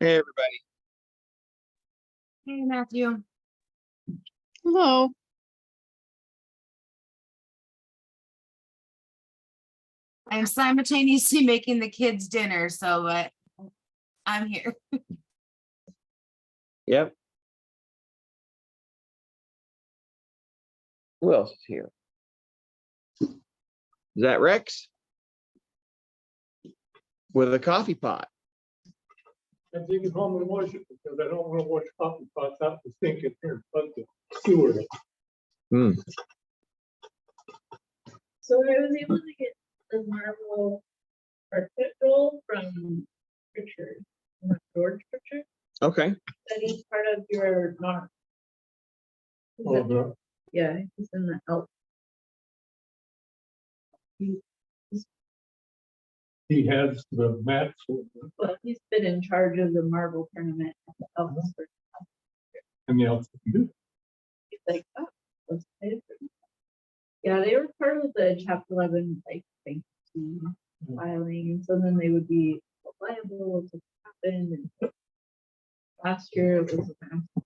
Hey, everybody. Hey, Matthew. Hello. I'm simultaneously making the kids dinner, so I'm here. Yep. Who else is here? Is that Rex? With a coffee pot. I take it home and wash it because I don't want to wash coffee pots out the sink in here, but the sewer. Hmm. So I was able to get the marble carpet roll from Richard, not George Richard. Okay. That he's part of your NAR. Oh, the- Yeah, he's in the help. He has the mats. Well, he's been in charge of the marble tournament at the Elks. And the else can do. He's like, oh, let's pay for it. Yeah, they were part of the chapter 11 like bankruptcy filing, and so then they would be liable to happen. And last year it was a mess.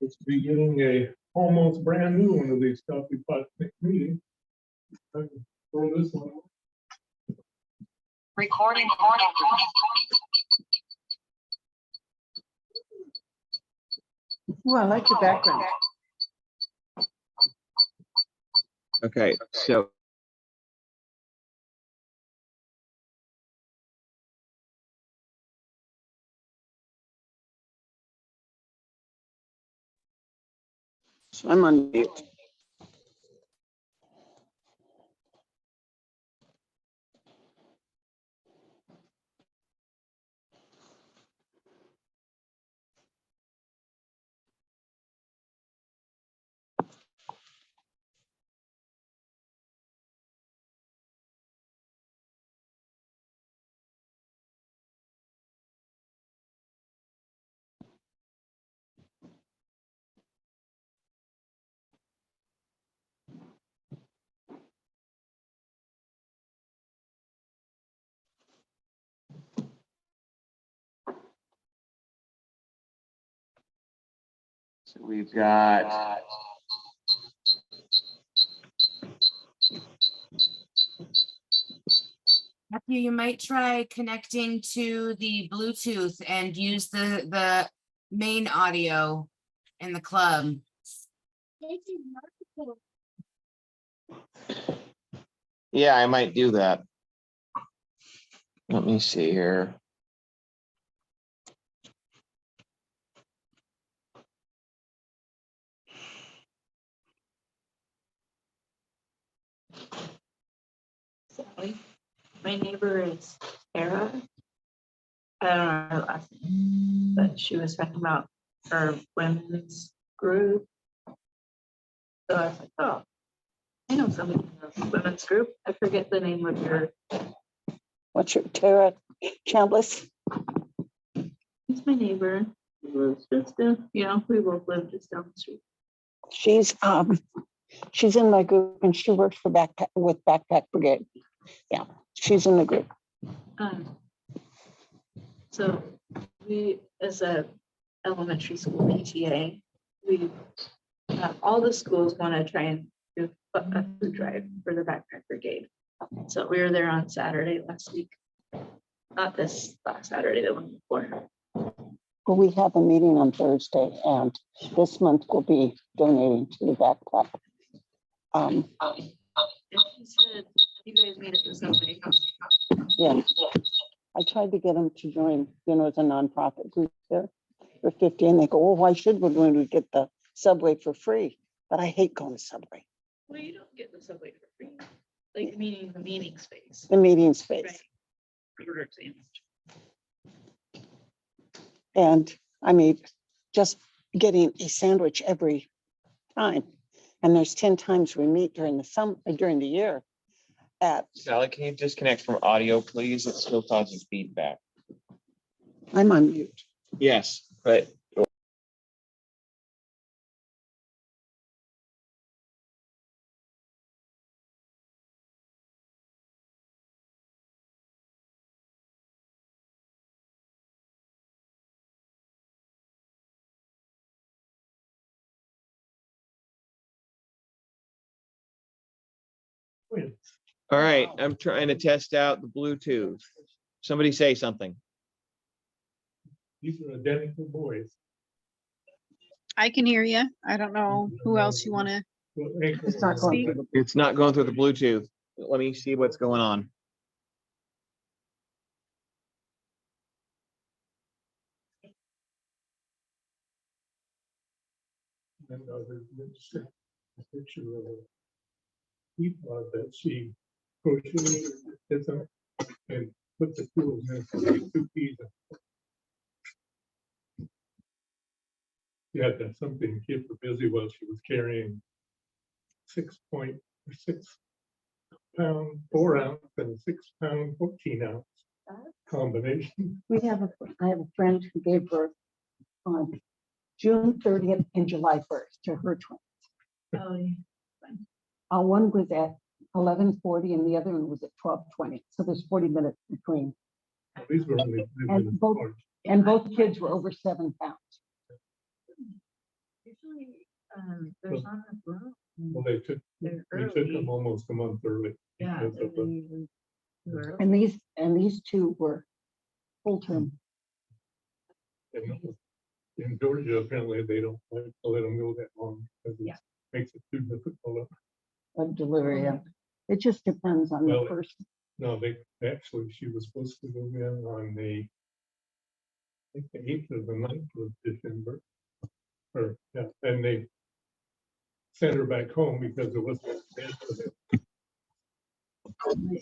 It's be getting a almost brand new one of these coffee pots next meeting. I can throw this one. Recording. Oh, I like the background. Okay. So So I'm on mute. we've got Matthew, you might try connecting to the Bluetooth and use the main audio in the club. Yeah, I might do that. Let me see here. Sally. My neighbor is Sarah. I don't know her last name, but she was talking about her women's group. So I was like, oh, I know somebody in the women's group. I forget the name of your, What's your Tara Chambliss? he's my neighbor. He lives just we both live just down the street. She's in my group and she works for Backpack Brigade. Yeah, she's in the group. So we, as a elementary school PTA, we all the schools want to try and do a food drive for the Backpack Brigade. So we were there on Saturday last week. Not this last Saturday, the one before. Well, we have a meeting on Thursday and this month we'll be donating to the backpack. And she said, you guys need it for somebody. Yeah. I tried to get them to join, as a nonprofit group there for 50 and they go, oh, why should we when we get the subway for free? But I hate going to Subway. Well, you don't get the subway for free. Like meaning the meeting space. The meeting space. Right. Order sandwich. And I mean, just getting a sandwich every time. And there's 10 times we meet during the year at, Sally, can you disconnect from audio, please? It's still causing feedback. I'm on mute. Yes, but twins. All right, I'm trying to test out the Bluetooth. Somebody say something. These are identical boys. I can hear you. I don't know who else you want to. Well, ankle- It's not going through the. It's not going through the Bluetooth. Let me see what's going on. And there's a picture of a teapot that she crocheted, did some, and put the tools in, two keys. She had that something to keep her busy while she was carrying 6.6 pound 4 ounce and 6 pound 14 ounce combination. I have a friend who gave birth on June 30th and July 1st to her twin. Oh, yeah. One was at 11:40 and the other one was at 12:20. So there's 40 minutes between. These were only. And both kids were over 7 pounds. Usually, there's not enough room. Well, they took They're them early. almost a month early. Yeah. because of the- And these two were full term. In Georgia, apparently they don't like to let them go that long because Yeah. it makes it too difficult. Of delivery. Yeah. It just depends on the Well, person. No, she was supposed to go in on I think the 8th or the 9th of December. Or, yeah, and they sent her back home because it wasn't. bad for them.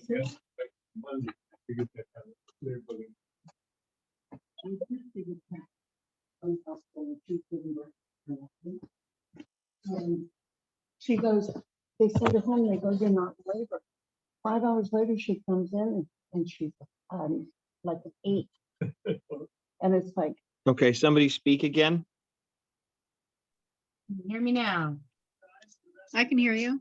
Yeah, like Monday to get that kind of clear, but She goes, they send her home, they go, you're not in labor. 5 hours later, she comes in and she's like an 8. And it's like, Okay, somebody speak again. Can you hear me now? I can hear you.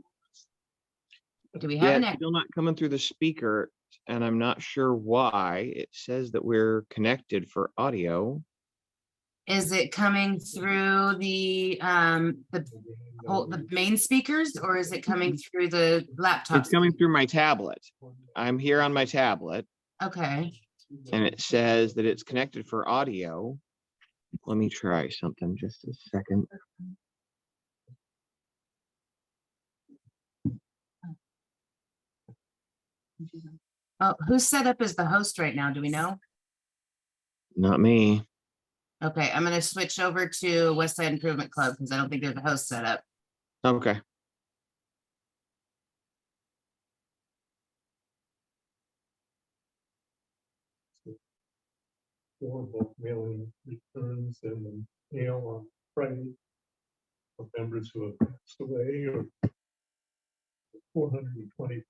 Do we have Yeah, an it's still not coming through the speaker, and I'm not sure why. It says that we're connected for audio. Is it coming through the main speakers, or is it coming through the laptop? It's coming through my tablet. I'm here on my tablet, Okay, and it says that it's connected for audio. Let me try something, just a second. oh, who's set up as the host right now? Do we know? Not me. Okay, I'm gonna switch over to West Side Improvement Club because I don't think there's a host set up. Okay. for both mailing returns and the mail on Friday for members who have passed away or 425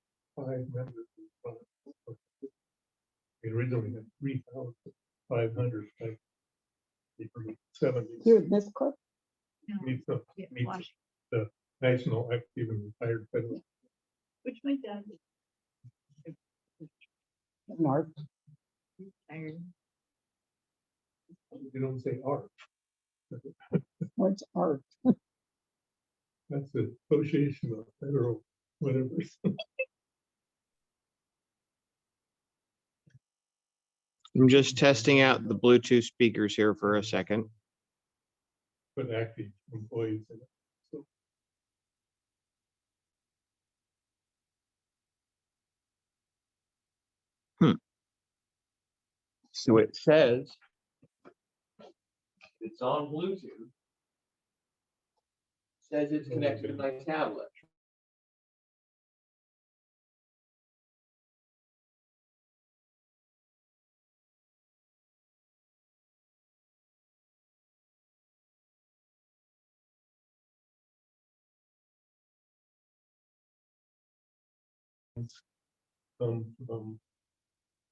members. We originally had 3,500. like, 70. here, this clip, Meets the Yeah, meets Wash- the National Active and Retired Federal. Which my dad is Mark, tired. You don't say art. what's art? That's the Association of Federal whatever. I'm just testing out the Bluetooth speakers here for a second. But active employees in it. So So it says it's on Bluetooth. Says it's connected to my tablet.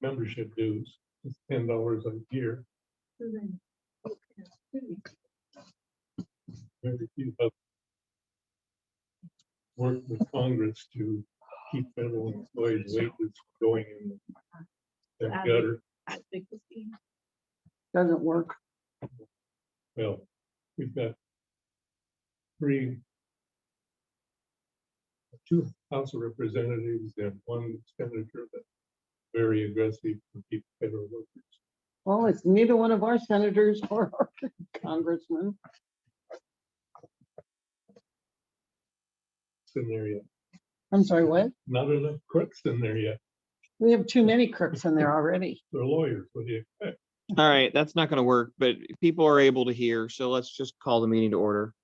membership dues, it's $10 a year. Very few have worked with Congress to keep federal employees' wages going in the gutter. Advocacy. Doesn't work. Well, we've got 3 two House of Representatives and one senator that's very aggressive to keep federal workers. Well, it's neither one of our senators or our congressmen. It's in there yet. I'm sorry, what? Not enough crooks in there yet. We have too many crooks in there already. They're lawyers. What do you expect? All right, that's not gonna work, but people are able to hear, so let's just call the meeting to order.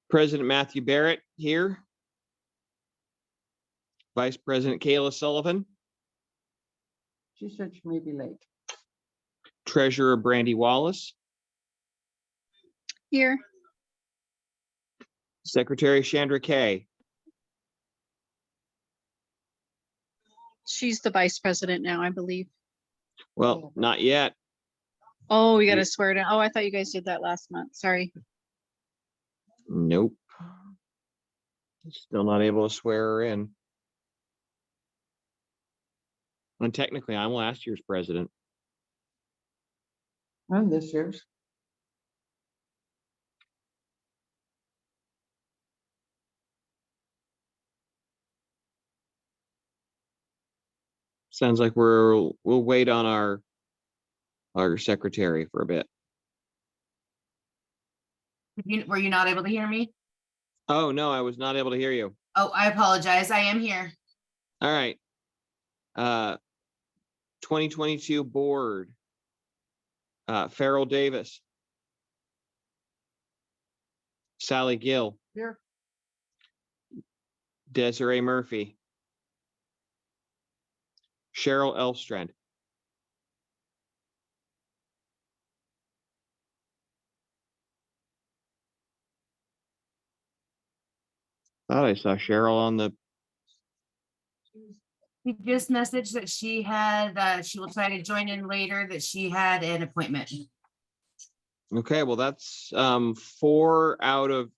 President Matthew Barrett here. Vice President Kayla Sullivan, She said she may be late. Treasurer Brandy Wallace, Here, Secretary Chandra Kay, she's the vice president now, I believe. well, not yet. Oh, we gotta swear to, oh, I thought you guys did that last month. Sorry. Nope. Still not able to swear her in. And technically, I'm last year's president. I'm this year's. Sounds like we'll wait on our secretary for a bit. Were you not able to hear me? Oh, no, I was not able to hear you. Oh, I apologize. I am here. All right. 2022 board. Farrell Davis. Sally Gill, Here. Desiree Murphy. Cheryl Elstrand. Thought I saw Cheryl on the, She just messaged that she had, she will try to join in later, that she had an appointment. okay, well, that's 4 out of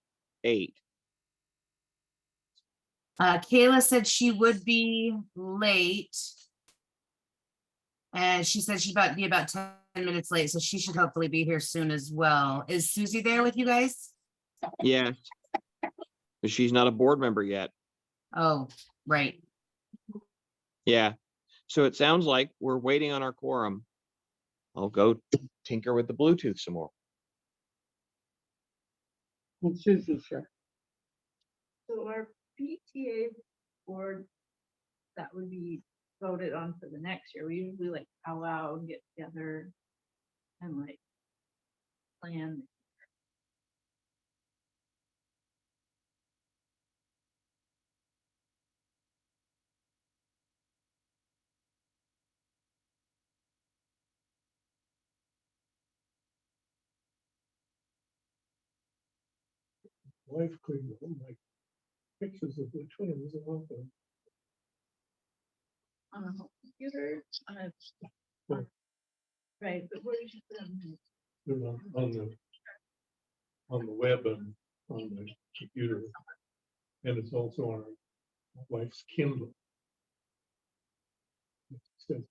8. Kayla said she would be late. And she said she'd be about 10 minutes late, so she should hopefully be here soon as well. Is Susie there with you guys? Yes. But she's not a board member yet. Oh, right. Yeah. So it sounds like we're waiting on our quorum. I'll go tinker with the Bluetooth some more. And Susie's here. So our PTA board, that would be voted on for the next year. We usually like powwow and get together and like plan. Wife cleaned all my pictures of the twins off of On a home computer, Well- right, but where did you put them? they're on the web and on the computer. And it's also on my wife's Kindle. It says,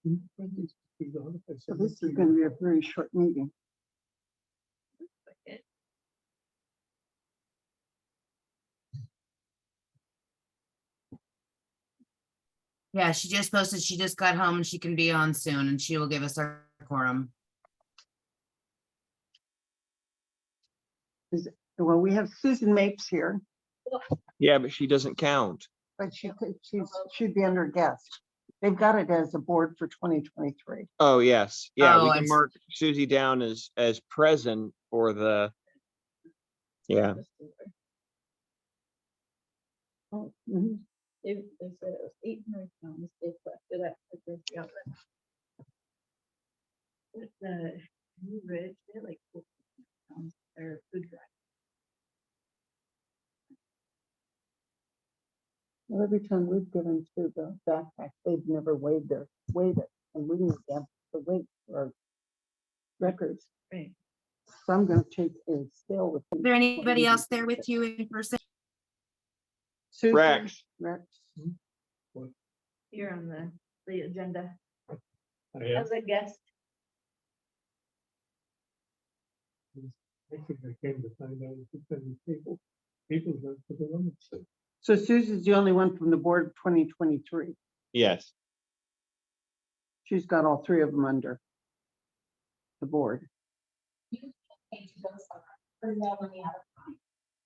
"Can you print these pictures out?" I So said, this is "Okay." gonna be a very short meeting. Yeah, she just posted, she just got home and she can be on soon and she will give us our quorum. Well, we have Susan Mapes here, Yeah, but she doesn't count. but she'd be under guest. They've got it as a board for 2023. Oh, yes. Yeah, Oh, we I can see. mark Susie down as present for the, yeah. Oh, mhm. They said it was 800 pounds. They collected at the grocery outlet. The New Ridge, they had like 4 pounds. Their food drive. Well, every time we've given to the backpack, they've never weighed it, and we need them to weight for our records. Right. So I'm gonna take a scale with. Is there anybody else there with you in person? Susan, Rex. Rex. Here on the agenda I am, as a guest. I think I came to find out if it's any people. People got for the women's sake. So Susie's the only one from the board of 2023. Yes. She's got all three of them under the board.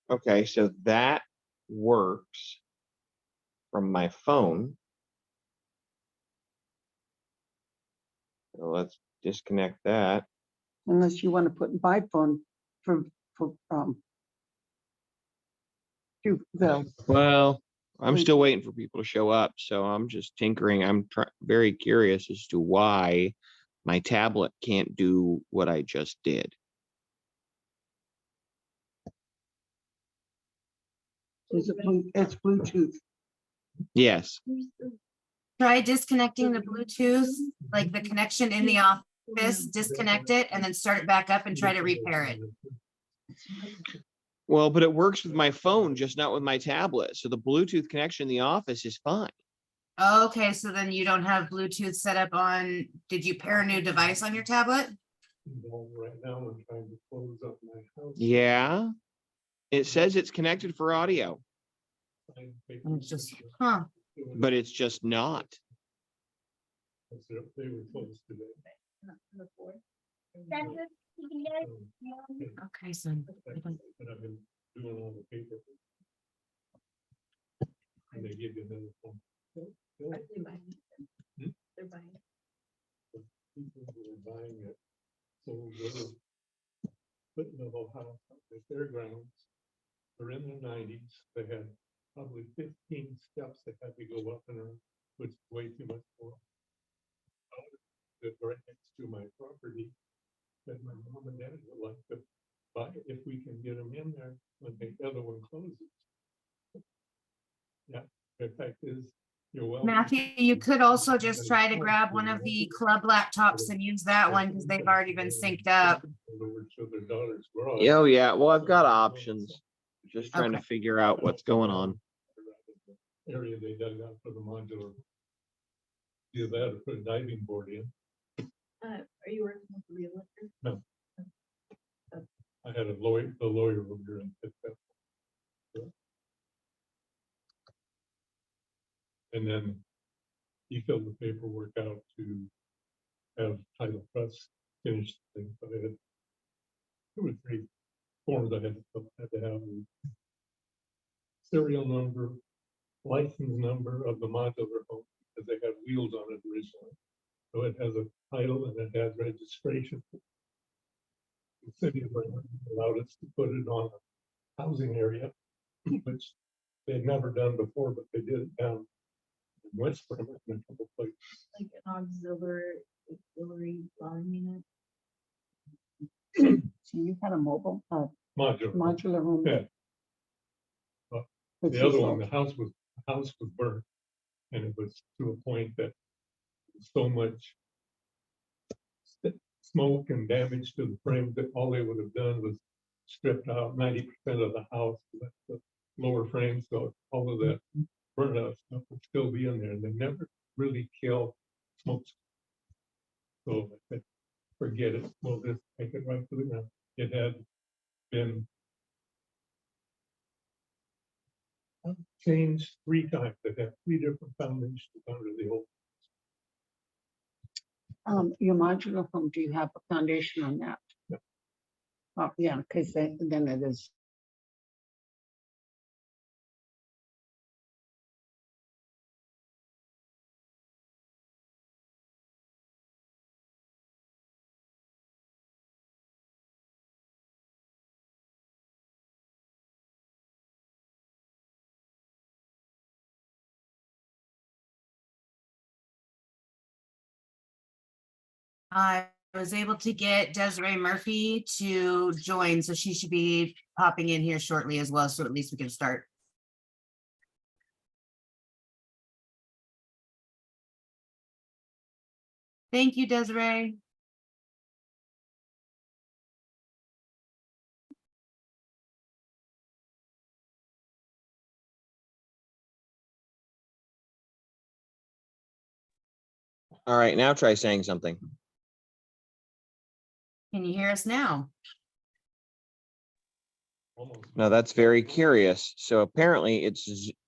Okay, so that works from my phone. So let's disconnect that. Unless you want to put my phone for to the, Well, I'm Please. still waiting for people to show up, so I'm just tinkering. I'm very curious as to why my tablet can't do what I just did. it's Bluetooth. Yes. Try disconnecting the Bluetooth, like the connection in the office, disconnect it and then start it back up and try to repair it. Well, but it works with my phone, just not with my tablet. So the Bluetooth connection in the office is fine. Okay, so then you don't have Bluetooth set up on, did you pair a new device on your tablet? Well, right now, I'm trying to close up my house. Yeah. It says it's connected for audio, Trying to take And it's it just, down. huh, but it's just not. They were closed today. okay, so. I don't- And I've been doing all the paper. And they give you another phone. People who are buying it. So they're putting the whole house on the fairgrounds. They're in their 90s. They had probably 15 steps they had to go up and around, which is way too much for them. That's right next to my property. That my mom and dad would like to buy it if we can get them in there when the other one closes. Yeah, the fact is, you're welcome. Matthew, you could also just try to grab one of the club laptops and use that one because they've already been synced up. Oh, yeah. Well, I've got options. Just trying to Okay. figure out what's going on. Area they dug out for the modular. Do that or put a diving board in. Are you working with the realtor? I had the lawyer over here and picked up. And then he filled the paperwork out to have title trust finish the thing, but I had 2 or 3 forms I had to have. Serial number, license number of the modular home, because they had wheels on it originally. So it has a title and it has registration. The city of Bremen allowed us to put it on a housing area, which they'd never done before, but they did it down in West Bremen in a couple places. Like an auxiliary dwelling unit? So you had a mobile, Modular. modular home. Yeah. Which The other is one, all- the house was burnt, and it was to a point that so much smoke and damage to the frame that all they would have done was stripped out 90% of the house, left the lower frame, so all of that burnt out stuff would still be in there, and they never really kill smoke. So I said, forget it, we'll just take it right to the ground. It had been changed 3 times. It had 3 different foundations under the old. Your modular home, do you have a foundation on that? No. Oh, yeah, because then it is. I was able to get Desiree Murphy to join, so she should be popping in here shortly as well, so at least we can start. Thank you, Desiree. All right, now try saying something. Can you hear us now? almost. Now that's very curious. So apparently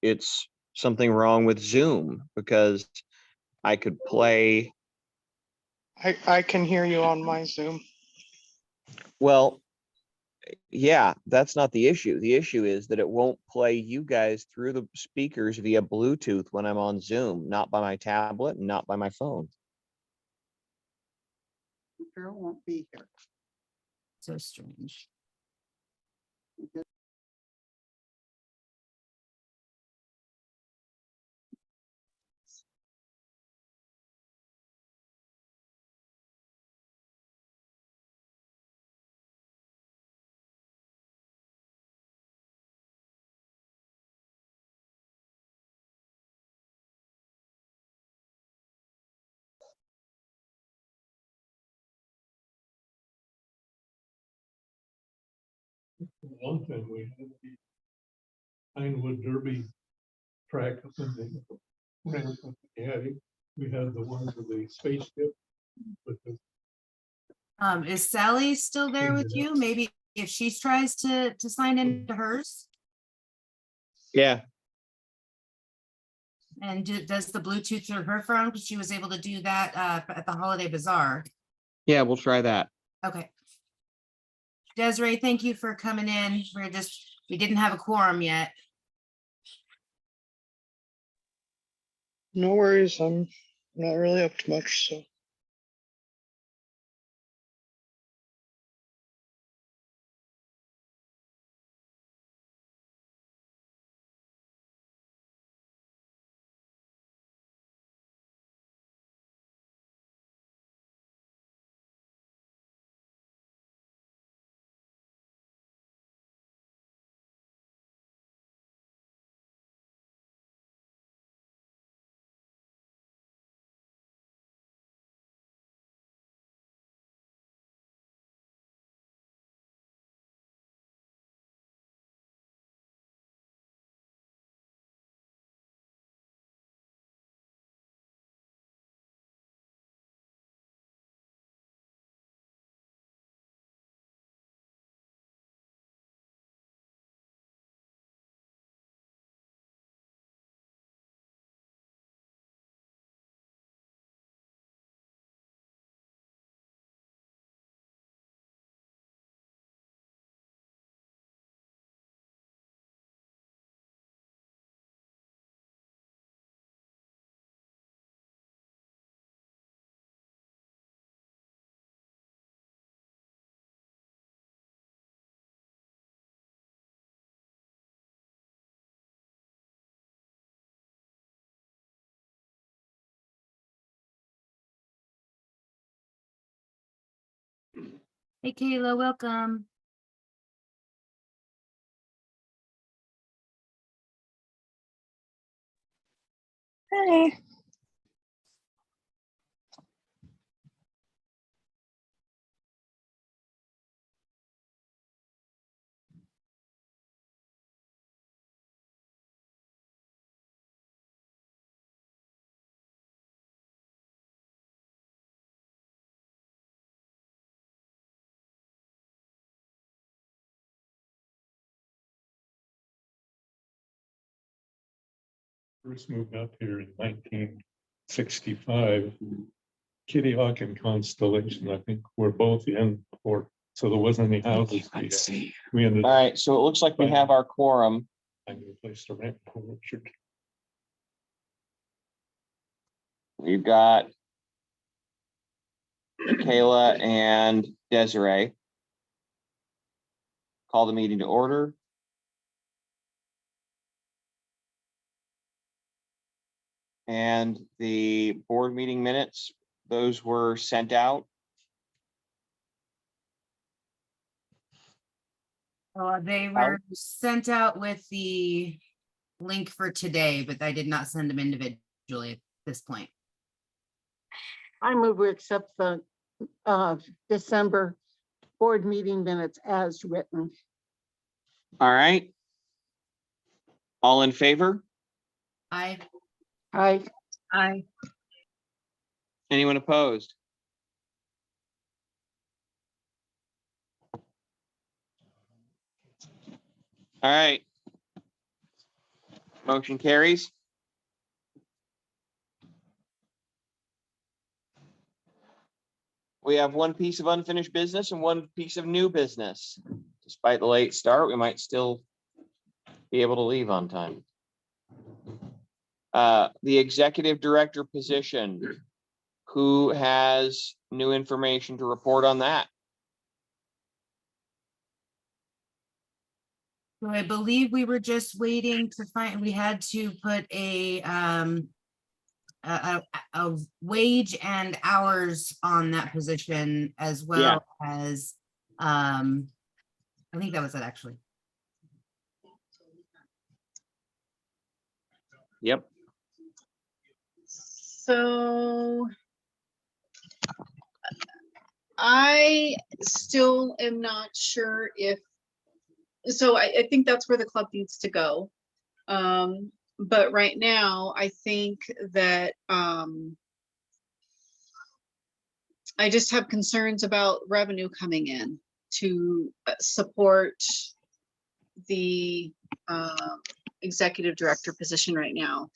it's something wrong with Zoom because I could play, I can hear you on my Zoom. well, yeah, that's not the issue. The issue is that it won't play you guys through the speakers via Bluetooth when I'm on Zoom, not by my tablet and not by my phone. Carol won't be here. So strange. One time we had the Pinewood Derby track up in the ramp up in the attic. We had the one with the spaceship with the Is Sally still there with you? Maybe if she tries to sign into hers Yeah, and does the Bluetooth through her phone, because she was able to do that at the Holiday Bazaar. yeah, we'll try that. Okay. Desiree, thank you for coming in. We didn't have a quorum yet. No worries, I'm not really up to much, so. Hey, Kayla, welcome. Hey. first moved up here in 1965. Kitty Hawk and Constellation, I think, were both in Port, so there wasn't any houses. We ended All up right, so it looks like we have our quorum. finding a place to rent for Richard. We've got Kayla and Desiree. Call the meeting to order. And the board meeting minutes, those were sent out. They were sent out with the link for today, but I did not send them individually at this point. I move we accept the December board meeting minutes as written. All right. All in favor? I I Anyone opposed? All right. Motion carries. We have one piece of unfinished business and one piece of new business. Despite the late start, we might still be able to leave on time. The executive director position. Who has new information to report on that? So I believe we were just waiting to find, we had to put a wage and hours on that position as well as, I think that was it actually. Yep. So I still am not sure if, so I think that's where the club needs to go. But right now, I think that I just have concerns about revenue coming in to support the executive director position right now.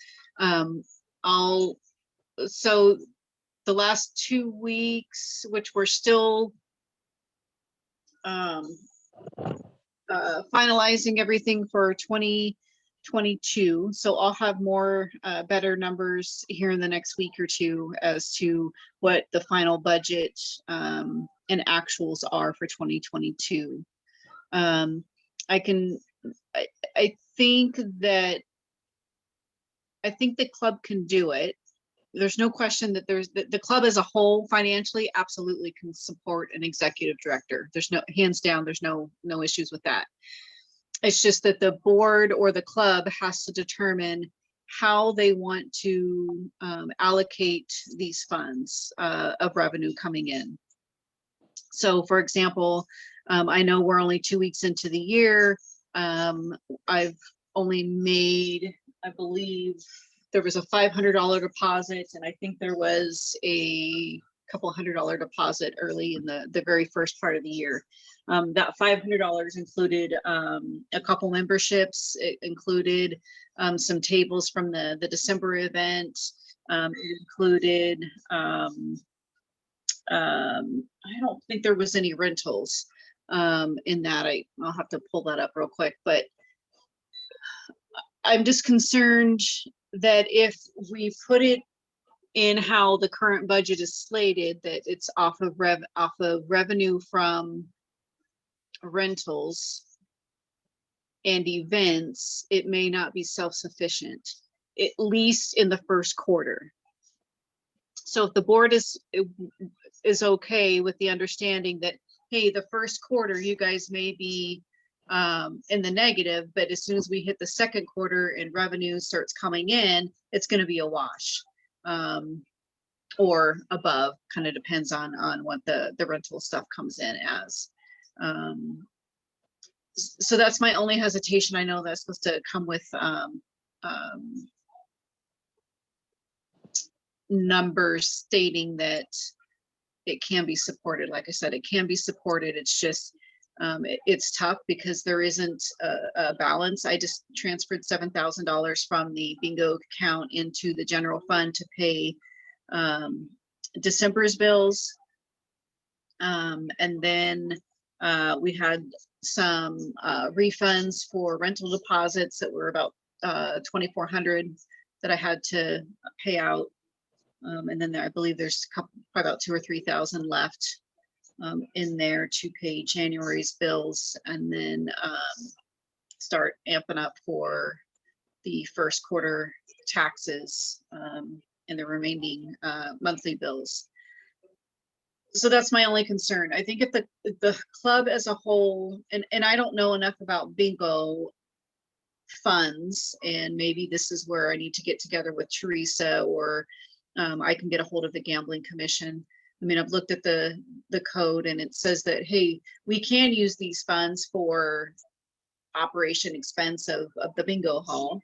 So the last 2 weeks, which we're still finalizing everything for 2022. So I'll have more better numbers here in the next week or two as to what the final budget and actuals are for 2022. I think the club can do it. There's no question that the club as a whole financially absolutely can support an executive director. There's no, hands down, there's no issues with that. It's just that the board or the club has to determine how they want to allocate these funds of revenue coming in. So for example, I know we're only 2 weeks into the year. I've only made, I believe, there was a $500 deposit, and I think there was a couple $100 deposit early in the very first part of the year. That $500 included a couple memberships. It included some tables from the December event. It included, I don't think there was any rentals in that. I'll have to pull that up real quick, but I'm just concerned that if we put it in how the current budget is slated, that it's off of revenue from rentals and events, it may not be self-sufficient, at least in the first quarter. So if the board is okay with the understanding that, hey, the first quarter, you guys may be in the negative, but as soon as we hit the second quarter and revenue starts coming in, it's going to be a wash or above, kind of depends on what the rental stuff comes in as. So that's my only hesitation. I know that's supposed to come with numbers stating that it can be supported. Like I said, it can be supported. It's just it's tough because there isn't a balance. I just transferred $7,000 from the bingo account into the general fund to pay December's bills. And then we had some refunds for rental deposits that were about $2,400 that I had to pay out. And then I believe there's probably about 2,000 or 3,000 left in there to pay January's bills, and then start amping up for the first quarter taxes and the remaining monthly bills. So that's my only concern. I think if the club as a whole, and I don't know enough about bingo funds, and maybe this is where I need to get together with Teresa, or I can get a hold of the gambling commission. I mean, I've looked at the code and it says that, hey, we can use these funds for operation expense of the bingo hall.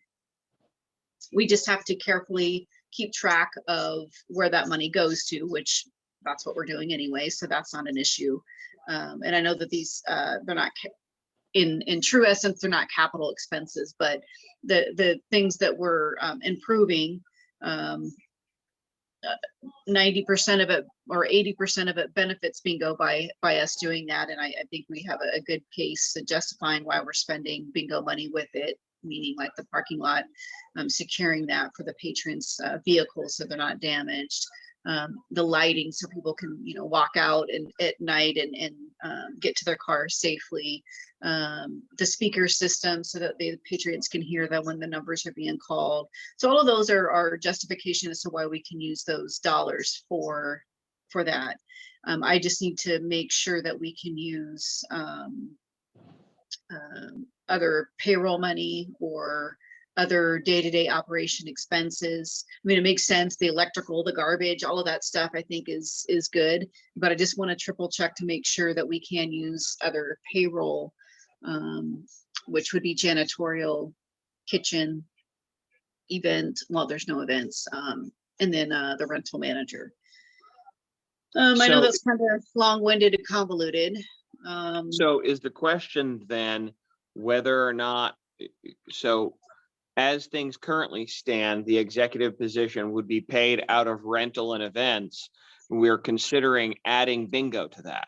We just have to carefully keep track of where that money goes to, which that's what we're doing anyway. So that's not an issue. And I know that these, they're not in true essence, they're not capital expenses, but the things that we're improving, 90% of it or 80% of it benefits bingo by us doing that. And I think we have a good case justifying why we're spending bingo money with it, meaning like the parking lot, securing that for the patrons' vehicles so they're not damaged. The lighting so people can, you know, walk out and at night and get to their cars safely. The speaker system so that the patrons can hear that when the numbers are being called. So all of those are justification as to why we can use those dollars for that. I just need to make sure that we can use other payroll money or other day-to-day operation expenses. I mean, it makes sense, the electrical, the garbage, all of that stuff I think is good, but I just want to triple check to make sure that we can use other payroll, which would be janitorial, kitchen, event, well, there's no events, and then the rental manager. I know So- that's kind of long-winded and convoluted. So is the question then whether or not, so as things currently stand, the executive position would be paid out of rental and events. We're considering adding bingo to that.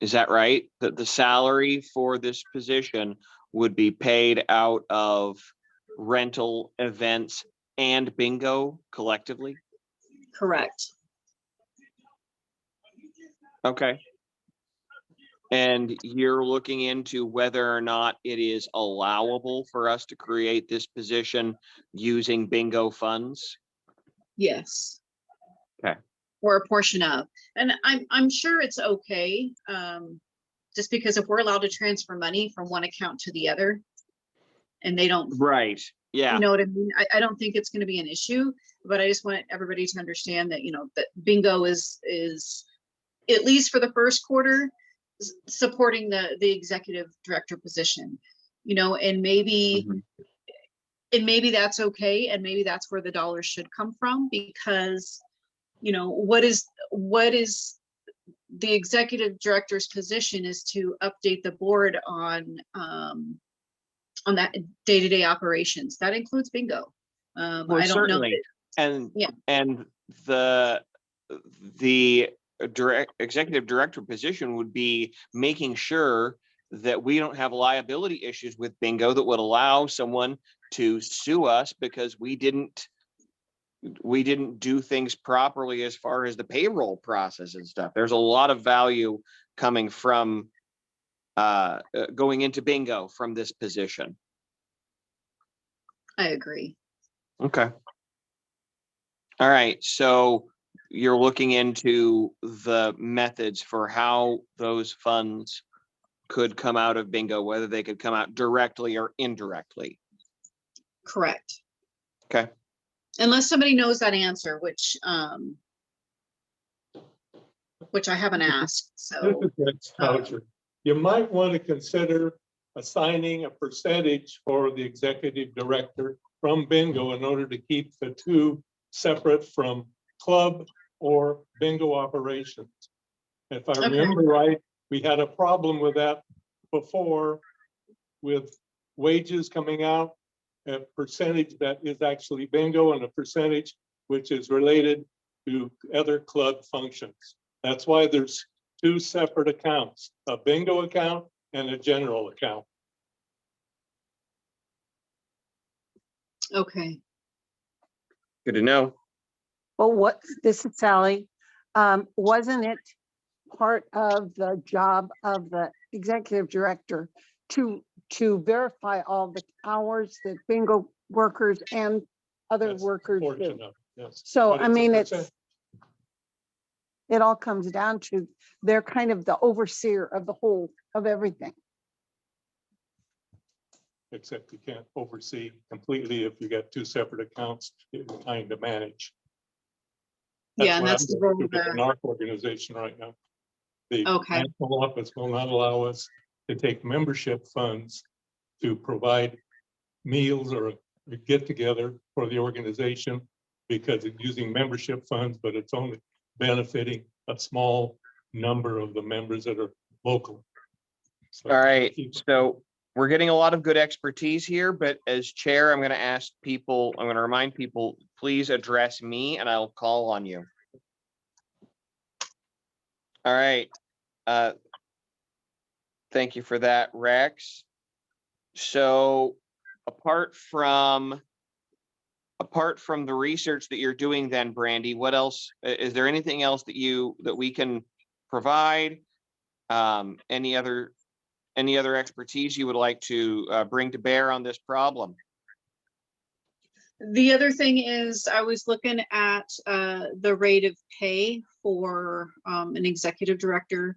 Is that right? That the salary for this position would be paid out of rental, events, and bingo collectively? Correct. Okay. And you're looking into whether or not it is allowable for us to create this position using bingo funds? Yes. Okay. Or a portion of, and I'm sure it's okay. Just because if we're allowed to transfer money from one account to the other and they don't, Right, yeah. you know what I mean? I don't think it's going to be an issue, but I just want everybody to understand that, you know, that bingo is at least for the first quarter, supporting the executive director position, you know, and maybe, Mhm. and maybe that's okay. And maybe that's where the dollars should come from, because, you know, what is the executive director's position is to update the board on that day-to-day operations. That includes bingo. Well, I don't know. certainly. And, Yeah. and the executive director position would be making sure that we don't have liability issues with bingo that would allow someone to sue us because we didn't do things properly as far as the payroll process and stuff. There's a lot of value coming from going into bingo from this position. I agree. Okay. All right, so you're looking into the methods for how those funds could come out of bingo, whether they could come out directly or indirectly. Correct. Okay. Unless somebody knows that answer, which I haven't asked, so. You might want to consider assigning a percentage for the executive director from bingo in order to keep the two separate from club or bingo operations. If I Okay. remember right, we had a problem with that before with wages coming out, a percentage that is actually bingo and a percentage which is related to other club functions. That's why there's two separate accounts, a bingo account and a general account. Okay. Good to know. Well, this is Sally. Wasn't it part of the job of the executive director to verify all the hours that bingo workers and other That's workers do? portion of it, yes. So, But I a mean, percent- it all comes down to, they're kind of the overseer of the whole, of everything. Except you can't oversee completely if you got two separate accounts you're trying to manage. Yeah, and what that's I'm the going role through of with the- our organization right now. The Okay. national office will not allow us to take membership funds to provide meals or a get together for the organization because it's using membership funds, but it's only benefiting a small number of the members that are local. So All right, keep- so we're getting a lot of good expertise here, but as chair, I'm gonna ask people, I'm gonna remind people, please address me and I'll call on you. All right. Thank you for that, Rex. So apart from the research that you're doing then, Brandy, what else, is there anything else that we can provide? Any other expertise you would like to bring to bear on this problem? The other thing is I was looking at the rate of pay for an executive director.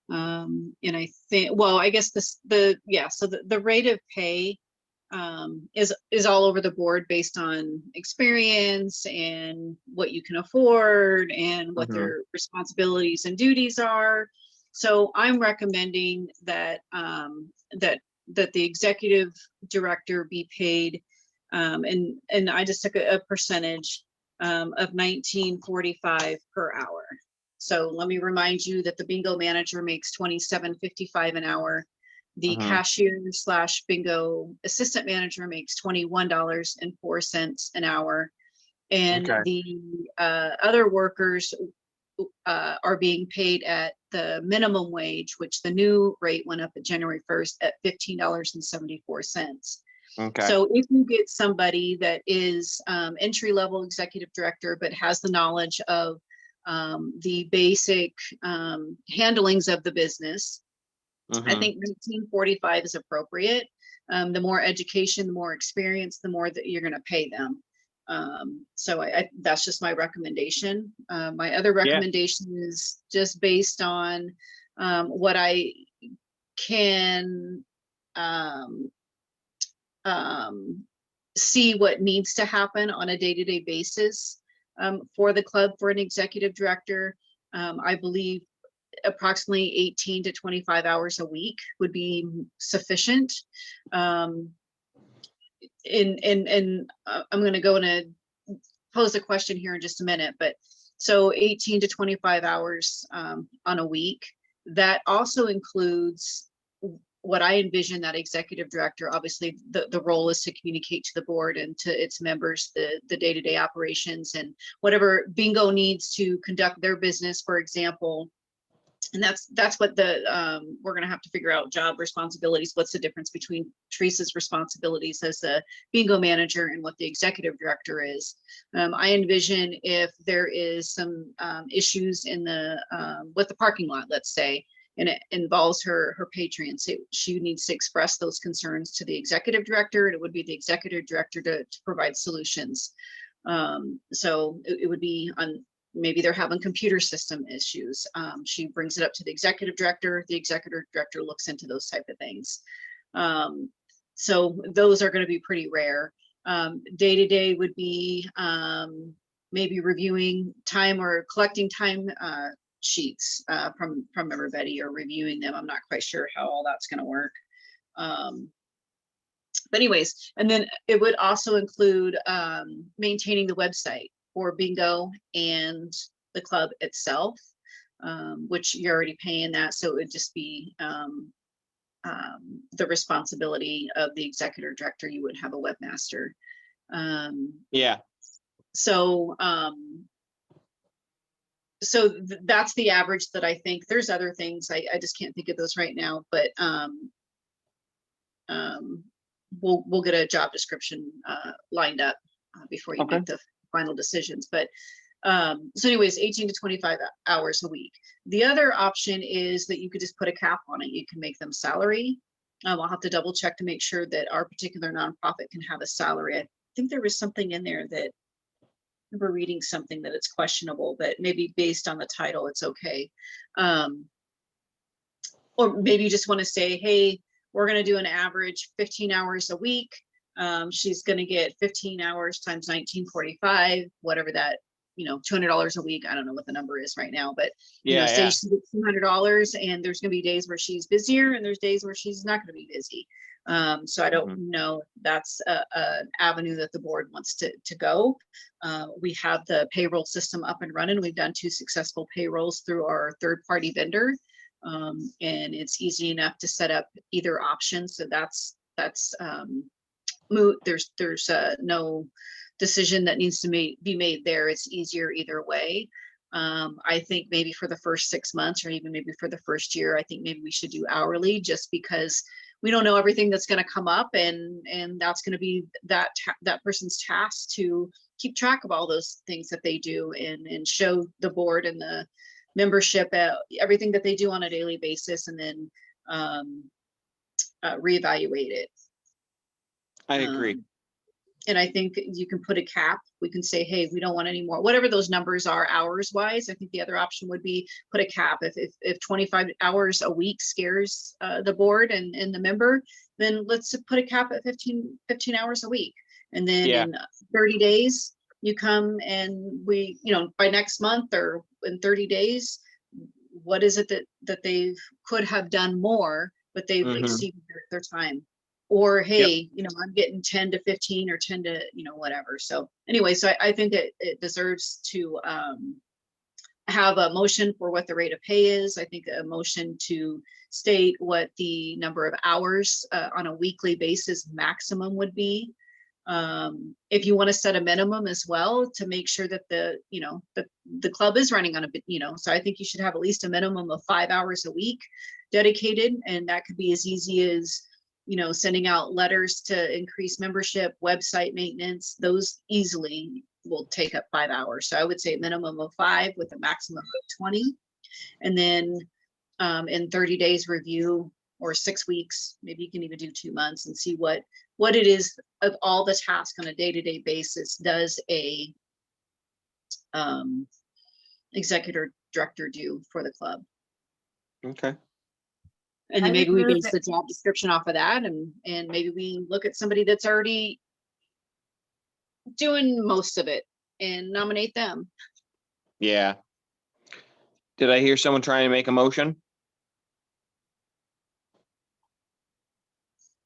And I think, well, I guess so the rate of pay is all over the board based on experience and what you can afford and what Mhm. their responsibilities and duties are. So I'm recommending that that the executive director be paid, and I just took a percentage of 19.45 per hour. So let me remind you that the bingo manager makes 27.55 an hour. The Mhm. cashier / bingo assistant manager makes $21.04 an hour. And Okay. the other workers are being paid at the minimum wage, which the new rate went up at January 1st at $15.74. Okay. So if you get somebody that is entry level executive director, but has the knowledge of the basic handlings of the business, I Mhm. think 19.45 is appropriate. The more education, the more experience, the more that you're going to pay them. So that's just my recommendation. My other recommendation is just based on what I can see what needs to happen on a day-to-day basis for the club for an executive director. I believe approximately 18 to 25 hours a week would be sufficient. I'm going to go and pose a question here in just a minute, but so 18 to 25 hours on a week. That also includes what I envision that executive director, obviously the role is to communicate to the board and to its members, the day-to-day operations and whatever bingo needs to conduct their business, for example. And that's what we're going to have to figure out job responsibilities. What's the difference between Teresa's responsibilities as the bingo manager and what the executive director is? I envision if there is some issues in with the parking lot, let's say, and it involves her patrons, she needs to express those concerns to the executive director, and it would be the executive director to provide solutions. So it would be on, maybe they're having computer system issues. She brings it up to the executive director looks into those type of things. So those are going to be pretty rare. Day to day would be maybe reviewing time or collecting time sheets from everybody or reviewing them. I'm not quite sure how all that's going to work. But anyways, and then it would also include maintaining the website for bingo and the club itself, which you're already paying that. So it would just be the responsibility of the executive director. You would have a webmaster. Yeah. So that's the average that I think. There's other things, I just can't think of those right now, but we'll get a job description lined up before you Okay. make the final decisions. But so anyways, 18 to 25 hours a week. The other option is that you could just put a cap on it. You can make them salary. I'll have to double check to make sure that our particular nonprofit can have a salary. I think there was something in there that we're reading something that it's questionable, but maybe based on the title, it's okay. Or maybe you just want to say, hey, we're going to do an average 15 hours a week. She's going to get 15 hours times 19.45, whatever that, $200 a week. I don't know what the number is right now, but say she gets $200, and there's going to be days where she's busier and there's days where she's not going to be busy. So I don't know if that's an avenue that the board wants to go. We have the payroll system up and running. We've done 2 successful payrolls through our third-party vendor. And it's easy enough to set up either option. So that's moot. There's no decision that needs to be made there. It's easier either way. I think maybe for the first 6 months or even maybe for the first year, I think maybe we should do hourly just because we don't know everything that's going to come up, and that's going to be that person's task to keep track of all those things that they do and show the board and the membership everything that they do on a daily basis, and then reevaluate it. I agree. And I think you can put a cap. We can say, hey, we don't want any more, whatever those numbers are hours wise. I think the other option would be put a cap. If 25 hours a week scares the board and the member, then let's put a cap at 15 hours a week. And then Yeah. in 30 days, you come and we, by next month or in 30 days, what is it that they could have done more, but they've Mhm. exceeded their time? Or, hey, I'm getting 10 to 15 or 10 to, whatever. So anyway, so I think that it deserves to have a motion for what the rate of pay is. I think a motion to state what the number of hours on a weekly basis maximum would be. If you want to set a minimum as well to make sure that the club is running on a bit, so I think you should have at least a minimum of 5 hours a week dedicated. And that could be as easy as, sending out letters to increase membership, website maintenance. Those easily will take up 5 hours. So I would say a minimum of 5 with a maximum of 20. And then in 30 days review, or 6 weeks, maybe you can even do 2 months and see what it is of all the tasks on a day-to-day basis does a executive director do for the club. Okay. And then I maybe we agree base with the job description off of that, and maybe we look at somebody that's already doing most of it and nominate them. Yeah. Did I hear someone trying to make a motion?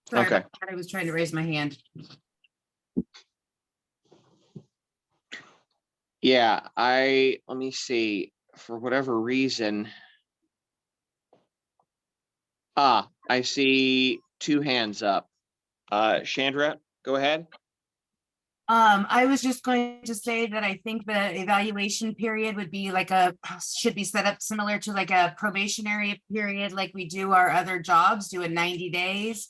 Sorry Okay. about that. I was trying to raise my hand. Yeah, let me see, for whatever reason. I see 2 hands up. Chandra, go ahead. I was just going to say that I think the evaluation period would be should be set up similar to like a probationary period, like we do our other jobs, do a 90 days.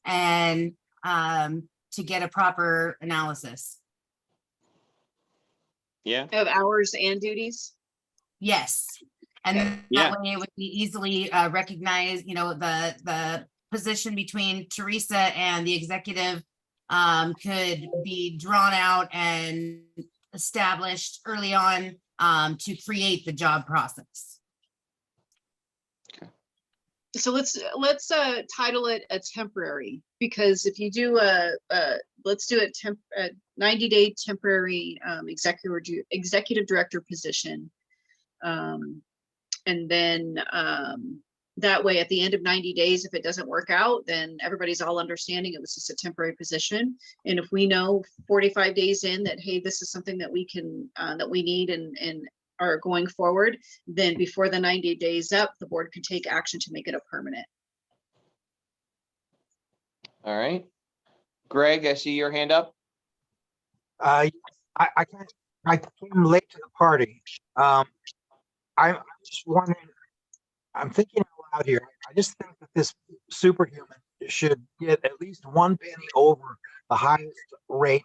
And to get a proper analysis. Yeah, Of hours and duties. Yes. And then Yeah. that way it would be easily recognized, the position between Teresa and the executive could be drawn out and established early on to create the job process. So let's title it a temporary, because if you do let's do a 90-day temporary executive director position. And then that way at the end of 90 days, if it doesn't work out, then everybody's all understanding it was just a temporary position. And if we know 45 days in that, hey, this is something that we can that we need and are going forward, then before the 90 days up, the board can take action to make it a permanent. all right. Greg, I see your hand up. I came late to the party. I'm just wondering, I'm thinking out loud here. I just think that this superhuman should get at least 1 penny over the highest rate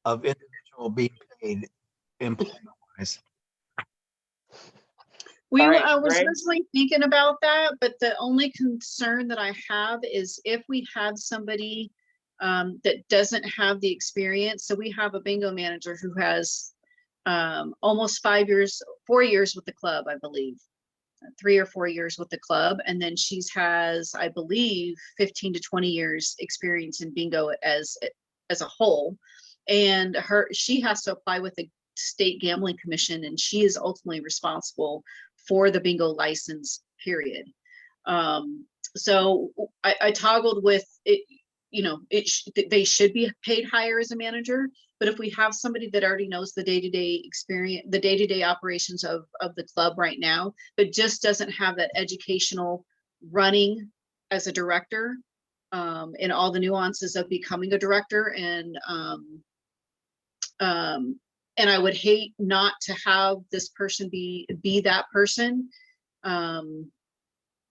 of individual being paid employment-wise. We All right, I was Greg? originally thinking about that, but the only concern that I have is if we have somebody that doesn't have the experience. So we have a bingo manager who has almost 4 years with the club, I believe, 3 or 4 years with the club. And then she's has, I believe, 15 to 20 years experience in bingo as a whole. And she has to apply with the State Gambling Commission, and she is ultimately responsible for the bingo license, period. So I toggled with it, they should be paid higher as a manager, But if we have somebody that already knows the day-to-day experience, the day-to-day operations of the club right now, but just doesn't have that educational running as a director, and all the nuances of becoming a director, and I would hate not to have this person be that person,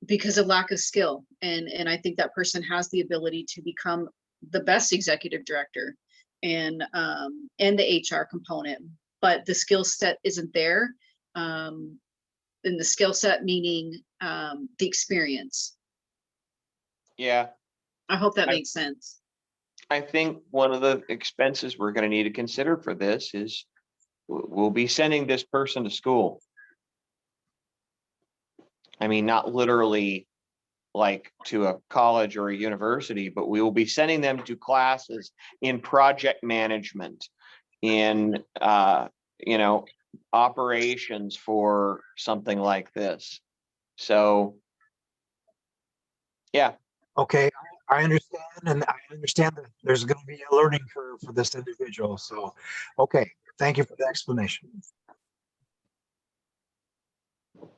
because of lack of skill. And I think that person has the ability to become the best executive director and the HR component, but the skill set isn't there. And the skill set meaning the experience. Yeah, I hope that I- makes sense. I think one of the expenses we're gonna need to consider for this is we'll be sending this person to school. I mean, not literally like to a college or a university, but we will be sending them to classes in project management, in operations for something like this. So, yeah, Okay, I understand, and I understand that there's gonna be a learning curve for this individual, so, okay, thank you for the explanation.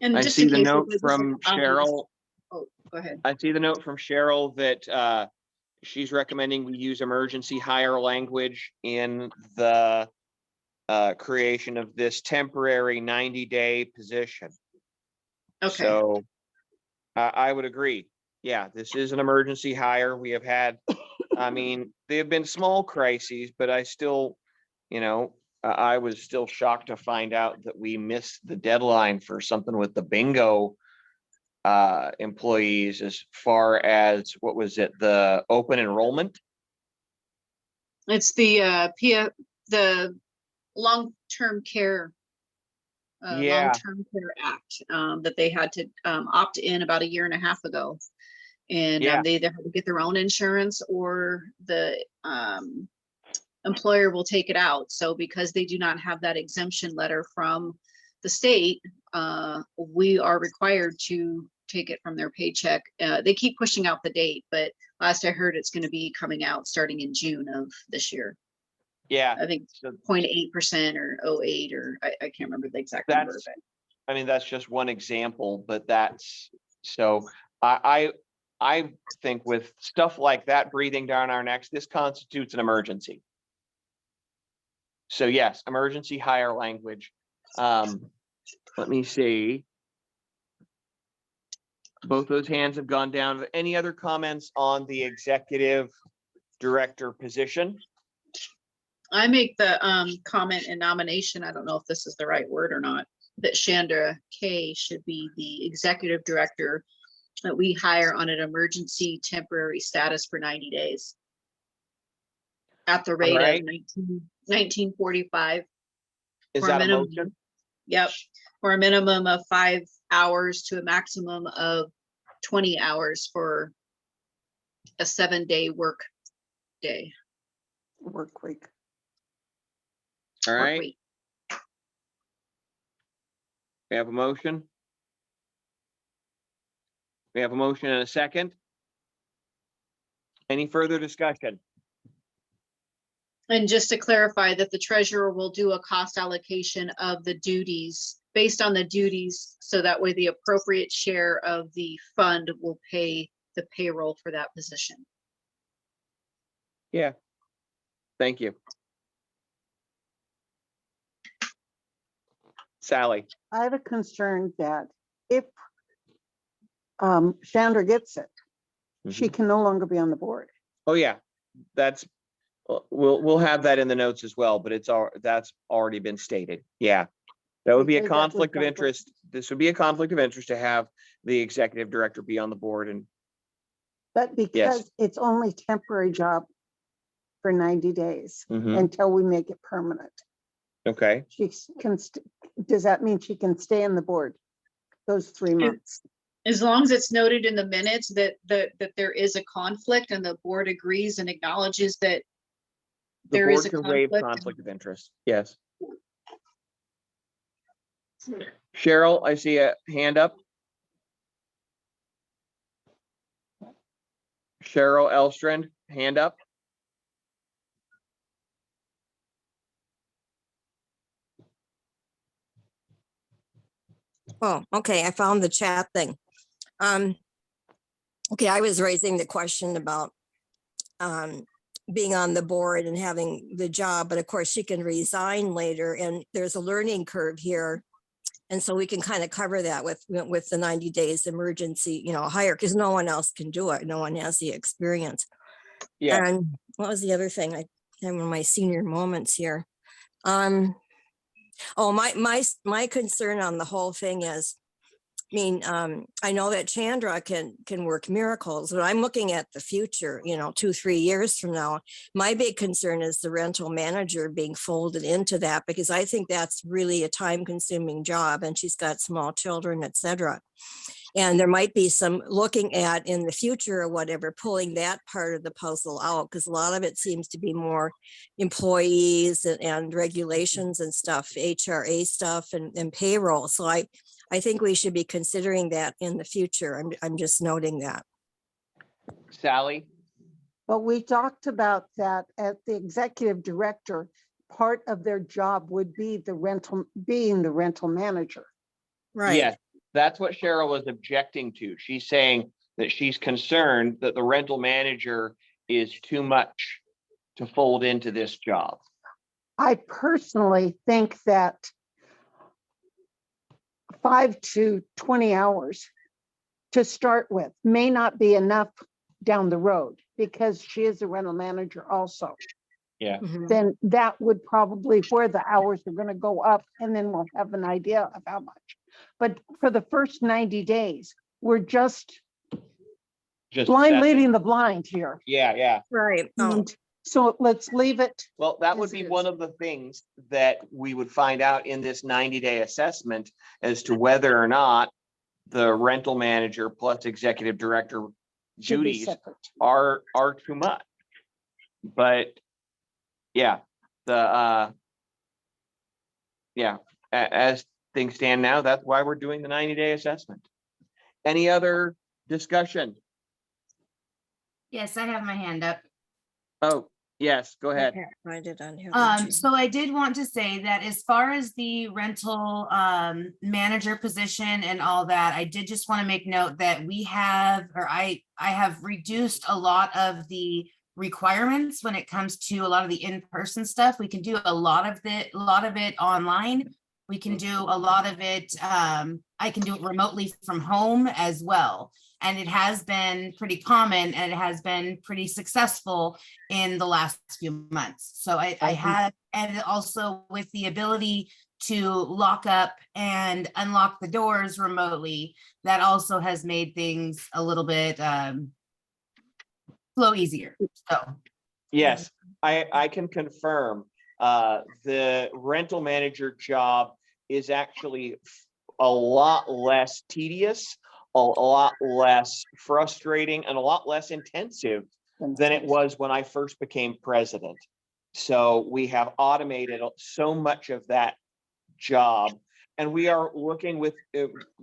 And I just see in the case note it was- from Cheryl. Oh, go ahead. I see the note from Cheryl that she's recommending we use emergency hire language in the creation of this temporary 90-day position. Okay, So I would agree. Yeah, this is an emergency hire. We have had, I mean, they have been small crises, but I still, I was still shocked to find out that we missed the deadline for something with the bingo employees as far as, what was it, the open enrollment? it's the long-term care. Yeah. Long-term care act, that they had to opt in about a year and a half ago. And Yeah. they either had to get their own insurance or the employer will take it out. So because they do not have that exemption letter from the state, we are required to take it from their paycheck. They keep pushing out the date, but last I heard, it's going to be coming out starting in June of this year. Yeah. I think So 0.8% or 0.08, or I can't remember the exact number. that's, But I mean, that's just one example, but that's, so I think with stuff like that breathing down our necks, this constitutes an emergency. So yes, emergency hire language. Let me see. Both those hands have gone down. Any other comments on the executive director position? I make the comment and nomination, I don't know if this is the right word or not, that Chandra Kay should be the executive director that we hire on an emergency temporary status for 90 days. At the rate right. of 1945. Is For a that a minimum- motion? Yep, for a minimum of 5 hours to a maximum of 20 hours for a 7-day work day. Work week. All work right, week. we have a motion. We have a motion and a second. Any further discussion? And just to clarify that the treasurer will do a cost allocation of the duties based on the duties, so that way the appropriate share of the fund will pay the payroll for that position. Yeah. Thank you. Sally. I have a concern that if Chandra gets it, she can no longer be on the board. Oh, yeah, that's, we'll have that in the notes as well, but that's already been stated. Yeah. That would be a Because that was conflict of done- interest. This would be a conflict of interest to have the executive director be on the board, and But because it's only temporary job for 90 days Mhm. until we make it permanent. Okay, She can, does that mean she can stay on the board those 3 months? As long as it's noted in the minutes that there is a conflict and the board agrees and acknowledges that the there is board a can waive conflict. conflict of interest. Yes. Cheryl, I see a hand up. Cheryl Elstrand, hand up. Oh, okay, I found the chat thing. Okay, I was raising the question about being on the board and having the job, but of course she can resign later and there's a learning curve here. And so we can kind of cover that with the 90 days emergency, hire, because no one else can do it. No one has the experience. Yeah, And what was the other thing? I have one of my senior moments here. Oh, my concern on the whole thing is, I know that Chandra can work miracles, but I'm looking at the future, 2-3 years from now. My big concern is the rental manager being folded into that, because I think that's really a time consuming job and she's got small children, et cetera. And there might be some looking at in the future or whatever, pulling that part of the puzzle out, because a lot of it seems to be more employees and regulations and stuff, HRA stuff and payroll. So I think we should be considering that in the future. I'm just noting that. Sally? But we talked about that at the executive director. Part of their job would be being the rental manager. Right. Yes, that's what Cheryl was objecting to. She's saying that she's concerned that the rental manager is too much to fold into this job. I personally think that 5 to 20 hours to start with may not be enough down the road, because she is a rental manager also. Yeah. Mhm. Then that would probably where the hours are going to go up, and then we'll have an idea of how much. But for the first 90 days, we're just blind assessing. leading the blind here. Yeah. Right. Oh, And so let's leave it. Well, that would Yes, be it one is. of the things that we would find out in this 90-day assessment as to whether or not the rental manager plus executive director Should be duties separate. are too much. But yeah, as things stand now, that's why we're doing the 90-day assessment. Any other discussion? Yes, I have my hand up. Oh, yes, go ahead. okay, I did on here. didn't you? So I did want to say that as far as the rental manager position and all that, I did just want to make note that we have, or I have reduced a lot of the requirements when it comes to a lot of the in-person stuff. We can do a lot of it online. We can do a lot of it, I can do it remotely from home as well. And it has been pretty common and it has been pretty successful in the last few months. So I have, and also with the ability to lock up and unlock the doors remotely, that also has made things a little bit flow easier. So Yes, I can confirm, the rental manager job is actually a lot less tedious, a lot less frustrating, and a lot less intensive than it was when I first became president. So we have automated so much of that job, and we are looking with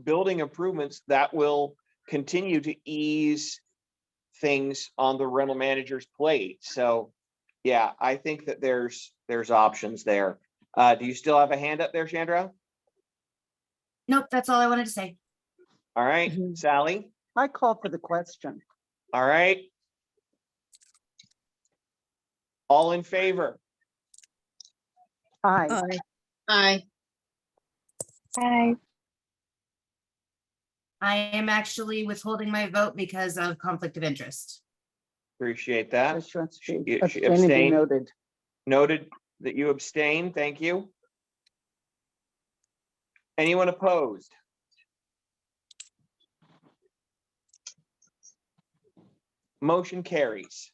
building improvements that will continue to ease things on the rental manager's plate. So yeah, I think that there's options there. Do you still have a hand up there, Chandra? nope, that's all I wanted to say. All right, Mhm. Sally? I call for the question. All right. All in favor? Aye. Aye. I am actually withholding my vote because of conflict of interest. Appreciate that. Just wants to She abstain and be abstained. noted. Noted that you abstain. Thank you. Anyone opposed? Motion carries.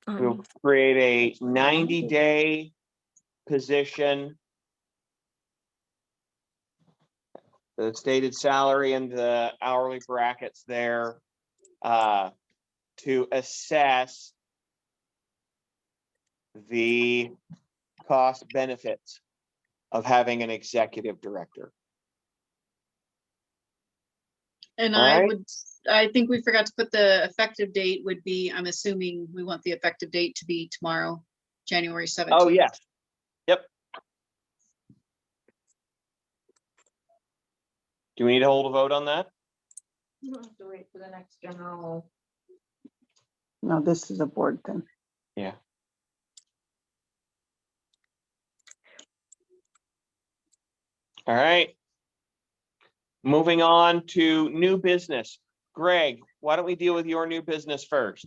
We'll create a 90-day position. The stated salary and the hourly brackets there to assess the cost benefits of having an executive director. And All I right. would, I think we forgot to put the effective date would be, I'm assuming we want the effective date to be tomorrow, January 17th. Oh, yes. Yep. Do we need to hold a vote on that? You don't have to wait for the next general. No, this is a board thing. Yeah. All right. Moving on to new business. Greg, why don't we deal with your new business first?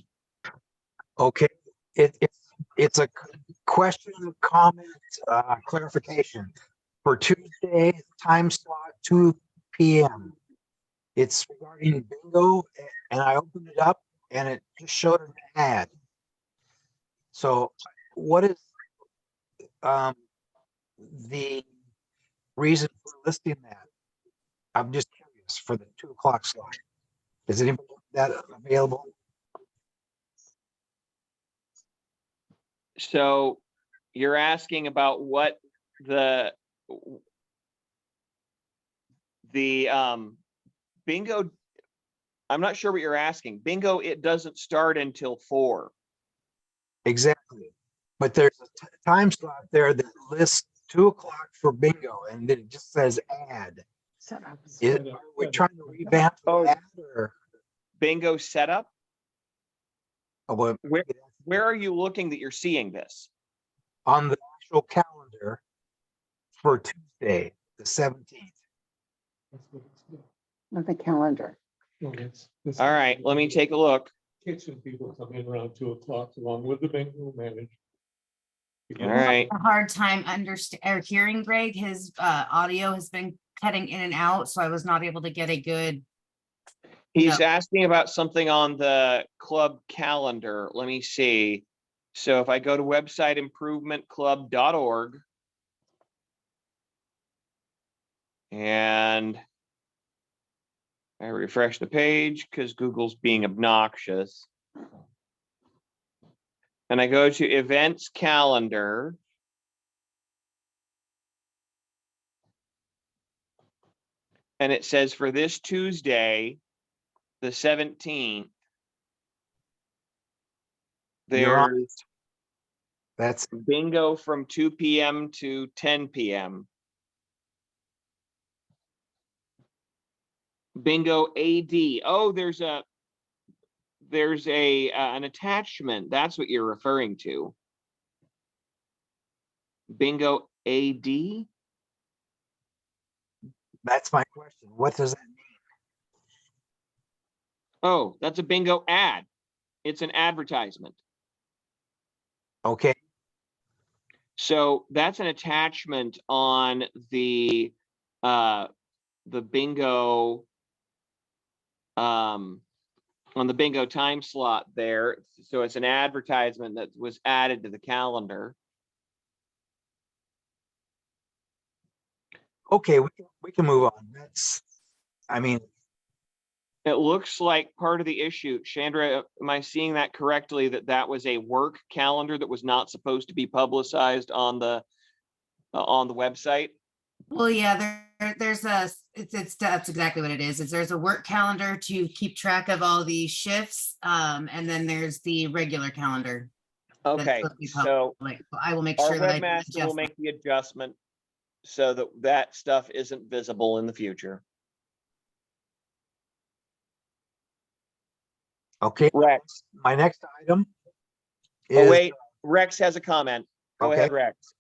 Okay, it's a question, comment, clarification for Tuesday, time slot 2 p.m. It's regarding bingo, and I opened it up and it just showed an ad. So what is the reason for listing that? I'm just curious for the 2 o'clock slot. Is anybody have that available? So you're asking about what the bingo, I'm not sure what you're asking. Bingo, it doesn't start until 4. Exactly. But there's a time slot there that lists 2 o'clock for bingo, and then it just says ad. Are we trying to revamp the Oh. ad or? Bingo setup? Oh, well, Where are you looking that you're seeing this? on the actual calendar for Tuesday, the 17th. On the calendar. All right, let me take a look. Kitchen people come in around 2 o'clock along with the bingo manager. All right. A hard time or hearing Greg. His audio has been cutting in and out, so I was not able to get a good. He's No. asking about something on the club calendar. Let me see. So if I go to websiteimprovementclub.org and I refresh the page because Google's being obnoxious. And I go to events calendar. And it says for this Tuesday, the 17th, You're on. there's That's bingo from 2 p.m. to 10 p.m. Bingo AD. Oh, there's an attachment. That's what you're referring to. Bingo AD. that's my question. What does that mean? Oh, that's a bingo ad. It's an advertisement. Okay, So that's an attachment on the bingo on the bingo time slot there. So it's an advertisement that was added to the calendar. okay, we can move on. That's, I mean, It looks like part of the issue, Chandra, am I seeing that correctly, that was a work calendar that was not supposed to be publicized on the website? Well, yeah, there's that's exactly what it is. There's a work calendar to keep track of all the shifts, and then there's the regular calendar. that's Okay, supposed to be so public. I will make our sure that I do webmaster will adjust make the adjustment so that that stuff isn't visible in the future. okay, Rex, my next item oh is, wait, Rex has a comment. Go Okay. ahead, Rex.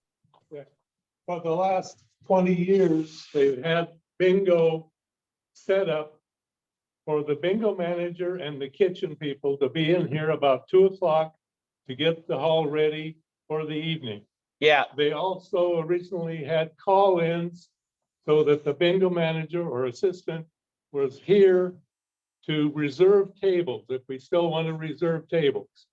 For the last 20 years, they've had bingo set up for the bingo manager and the kitchen people to be in here about 2 o'clock to get the hall ready for the evening. Yeah, They also originally had call-ins so that the bingo manager or assistant was here to reserve tables if we still want to reserve tables.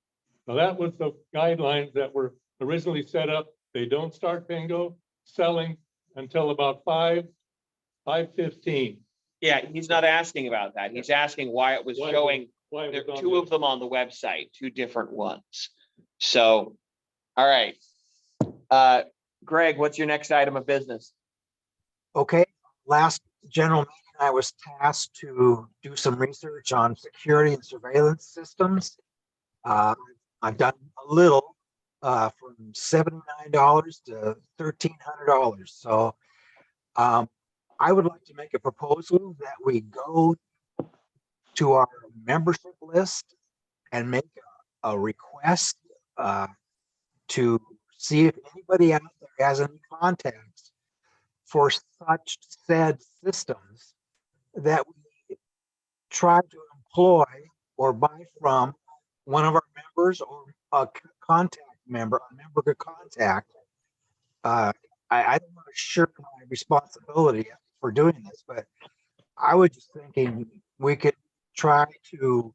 Now that was the guidelines that were originally set up. They don't start bingo selling until about 5:15. yeah, he's not asking about that. He's asking why it was Why showing, Why there was are on two there? of them on the website, two different ones. So, all right. Greg, what's your next item of business? okay, last general meeting, I was tasked to do some research on security and surveillance systems. I've done a little, from $79 to $1,300. So, I would like to make a proposal that we go to our membership list and make a request to see if anybody out there has any contacts for such said systems that we try to employ or buy from one of our members or a contact member, a member to contact. I don't want to shirk my responsibility for doing this, but I was just thinking we could try to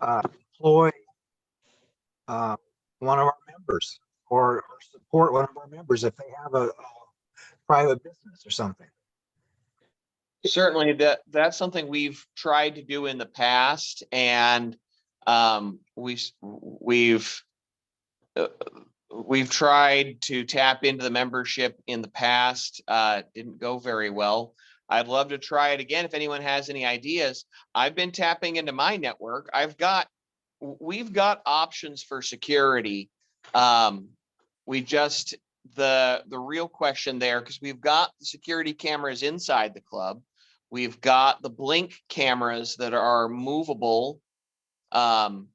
employ one of our members or support one of our members if they have a private business or something. Certainly that's something we've tried to do in the past, and we've tried to tap into the membership in the past. Didn't go very well. I'd love to try it again. If anyone has any ideas, I've been tapping into my network. We've got options for security. The real question there, because we've got the security cameras inside the club. We've got the blink cameras that are movable. The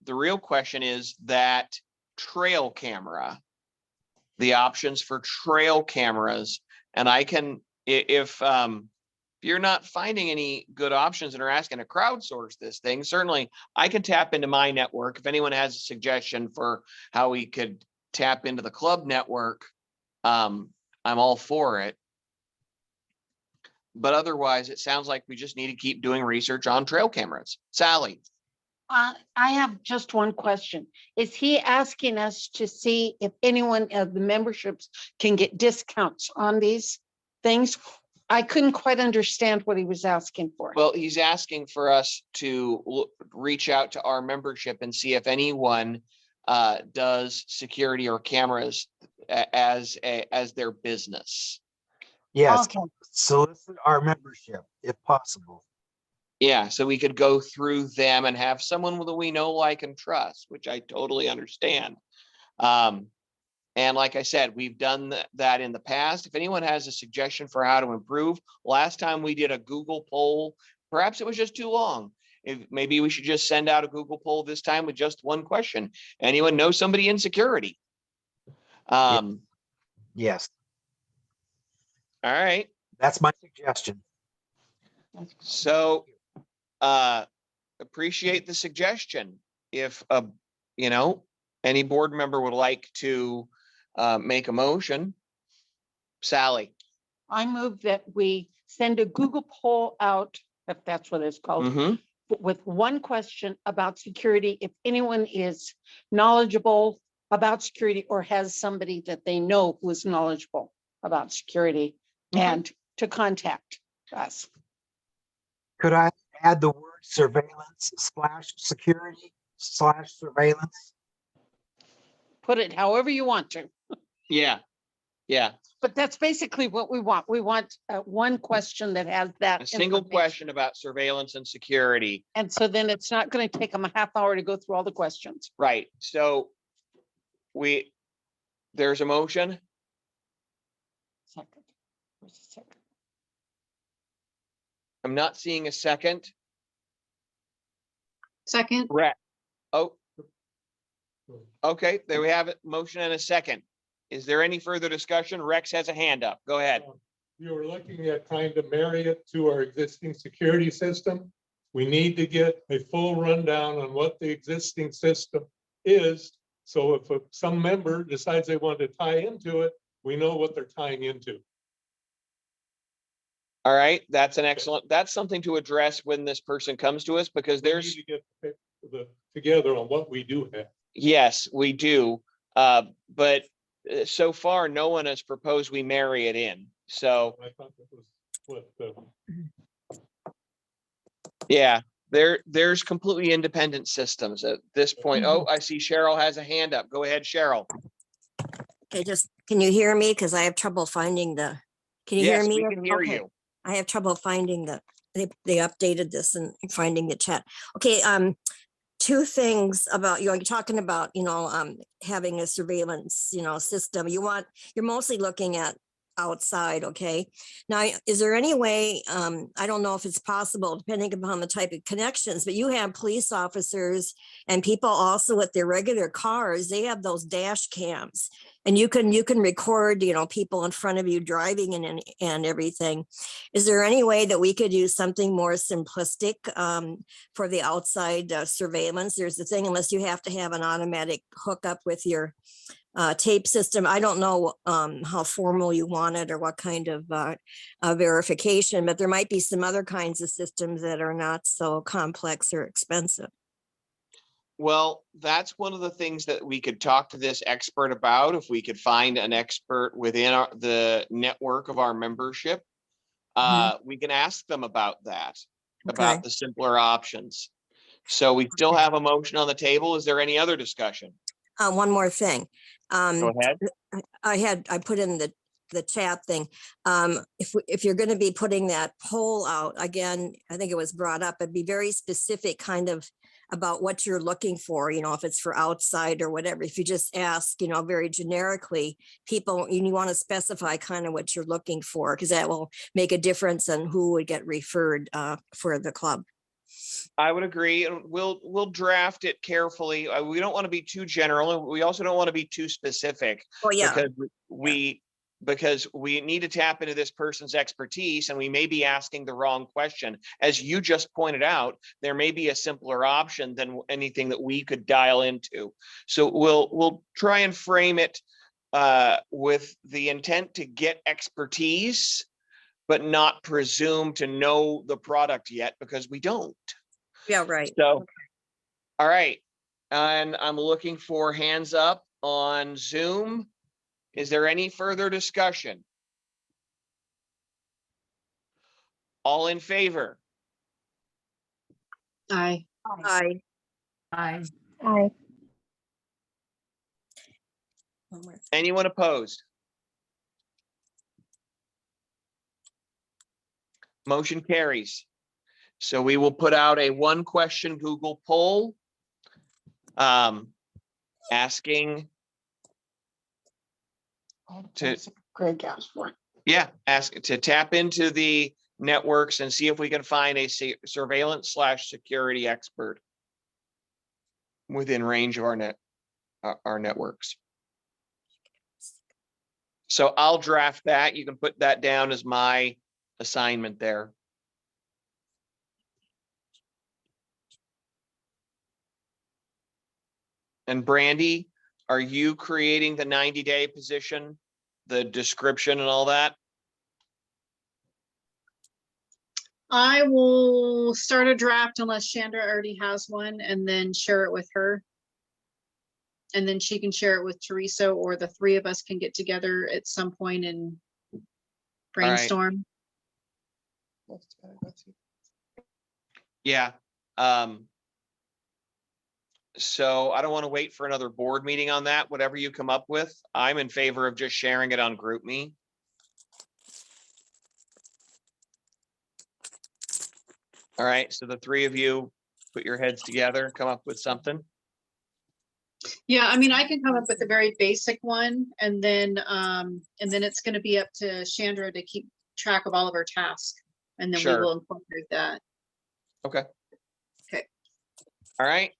real question is that trail camera, the options for trail cameras. And I can, if you're not finding any good options and are asking to crowdsource this thing, certainly I can tap into my network. If anyone has a suggestion for how we could tap into the club network, I'm all for it. But otherwise, it sounds like we just need to keep doing research on trail cameras. Sally. I have just one question. Is he asking us to see if anyone of the memberships can get discounts on these things? I couldn't quite understand what he was asking for. Well, he's asking for us to reach out to our membership and see if anyone does security or cameras as their business. Yes, Okay. solicit our membership if possible. Yeah, so we could go through them and have someone that we know, like, and trust, which I totally understand. And like I said, we've done that in the past. If anyone has a suggestion for how to improve, last time we did a Google poll, perhaps it was just too long. Maybe we should just send out a Google poll this time with just one question. Anyone know somebody in security? Yes, All right. that's my suggestion. So appreciate the suggestion. If any board member would like to make a motion. Sally. I move that we send a Google poll out, if that's what it's called, Mhm. with one question about security. If anyone is knowledgeable about security or has somebody that they know who is knowledgeable about security, Okay. and to contact us. Could I add the word surveillance/security/surveillance? Put it however you want to, Yeah. but that's basically what we want. We want one question that has that. A single information. question about surveillance and security. And so then it's not going to take them a half hour to go through all the questions. Right. So there's a motion. Second. Where's the second? I'm not seeing a second. Second, Correct. Oh. Okay, there we have it. Motion and a second. Is there any further discussion? Rex has a hand up. Go ahead. You were looking at trying to marry it to our existing security system. We need to get a full rundown on what the existing system is. So if some member decides they want to tie into it, we know what they're tying into. All right, that's something to address when this person comes to us, because We there's, need to get together on what we do have. yes, we do. But so far, no one has proposed we marry it in. So, I thought that was what yeah, there's completely independent systems at this point. Oh, I see Cheryl has a hand up. Go ahead, Cheryl. Okay, can you hear me? Because I have trouble finding can you hear Yes, me? we can hear Okay. you. I have trouble finding they updated this and finding the chat. Okay, two things about, you're talking about, having a surveillance, system. You're mostly looking at outside, okay? Now, is there any way, I don't know if it's possible, depending upon the type of connections, but you have police officers and people also with their regular cars, they have those dash cams. And you can record, people in front of you driving and everything. Is there any way that we could use something more simplistic for the outside surveillance? There's the thing, unless you have to have an automatic hookup with your tape system. I don't know how formal you want it or what kind of verification, but there might be some other kinds of systems that are not so complex or expensive. Well, that's one of the things that we could talk to this expert about, if we could find an expert within the network of our membership. We can ask them about that, about the simpler options. So we still have a motion on the table. Is there any other discussion? One more thing. Go ahead. I put in the chat thing. If you're going to be putting that poll out again, I think it was brought up, it'd be very specific kind of about what you're looking for, if it's for outside or whatever. If you just ask, very generically, people, you want to specify kind of what you're looking for, because that will make a difference on who would get referred for the club. I would agree, and we'll draft it carefully. We don't want to be too general, and we also don't want to be too specific. Oh, yeah. Because we need to tap into this person's expertise, and we may be asking the wrong question. As you just pointed out, there may be a simpler option than anything that we could dial into. So we'll try and frame it with the intent to get expertise, but not presume to know the product yet, because we don't. Yeah, right. So, okay. All right. And I'm looking for hands up on Zoom. Is there any further discussion? All in favor? Aye. Aye. Aye. Aye. Anyone opposed? Motion carries. So we will put out a 1-question Google poll asking Greg asked for it. Yeah, ask to tap into the networks and see if we can find a surveillance/security expert within range of our networks. So I'll draft that. You can put that down as my assignment there. And Brandy, are you creating the 90-day position, the description and all that? I will start a draft unless Chandra already has one, and then share it with her. And then she can share it with Teresa, or the three of us can get together at some point and brainstorm. Yeah. So I don't want to wait for another board meeting on that. Whatever you come up with, I'm in favor of just sharing it on GroupMe. All right, so the three of you put your heads together, come up with something. Yeah, I mean, I can come up with a very basic one, and then it's going to be up to Chandra to keep track of all of our tasks, and then we will incorporate that. Okay. Okay. All right.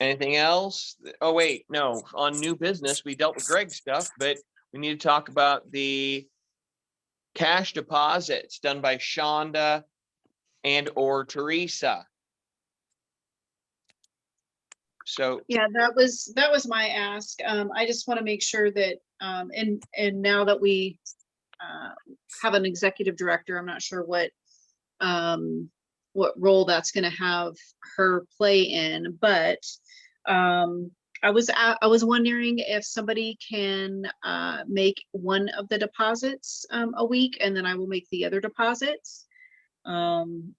Anything else? Oh, wait, no, on new business, we dealt with Greg's stuff, but we need to talk about the cash deposits done by Shonda and or Teresa. So yeah, that was my ask. I just want to make sure that and now that we have an executive director, I'm not sure what role that's going to have her play in, but I was wondering if somebody can make one of the deposits a week, and then I will make the other deposits.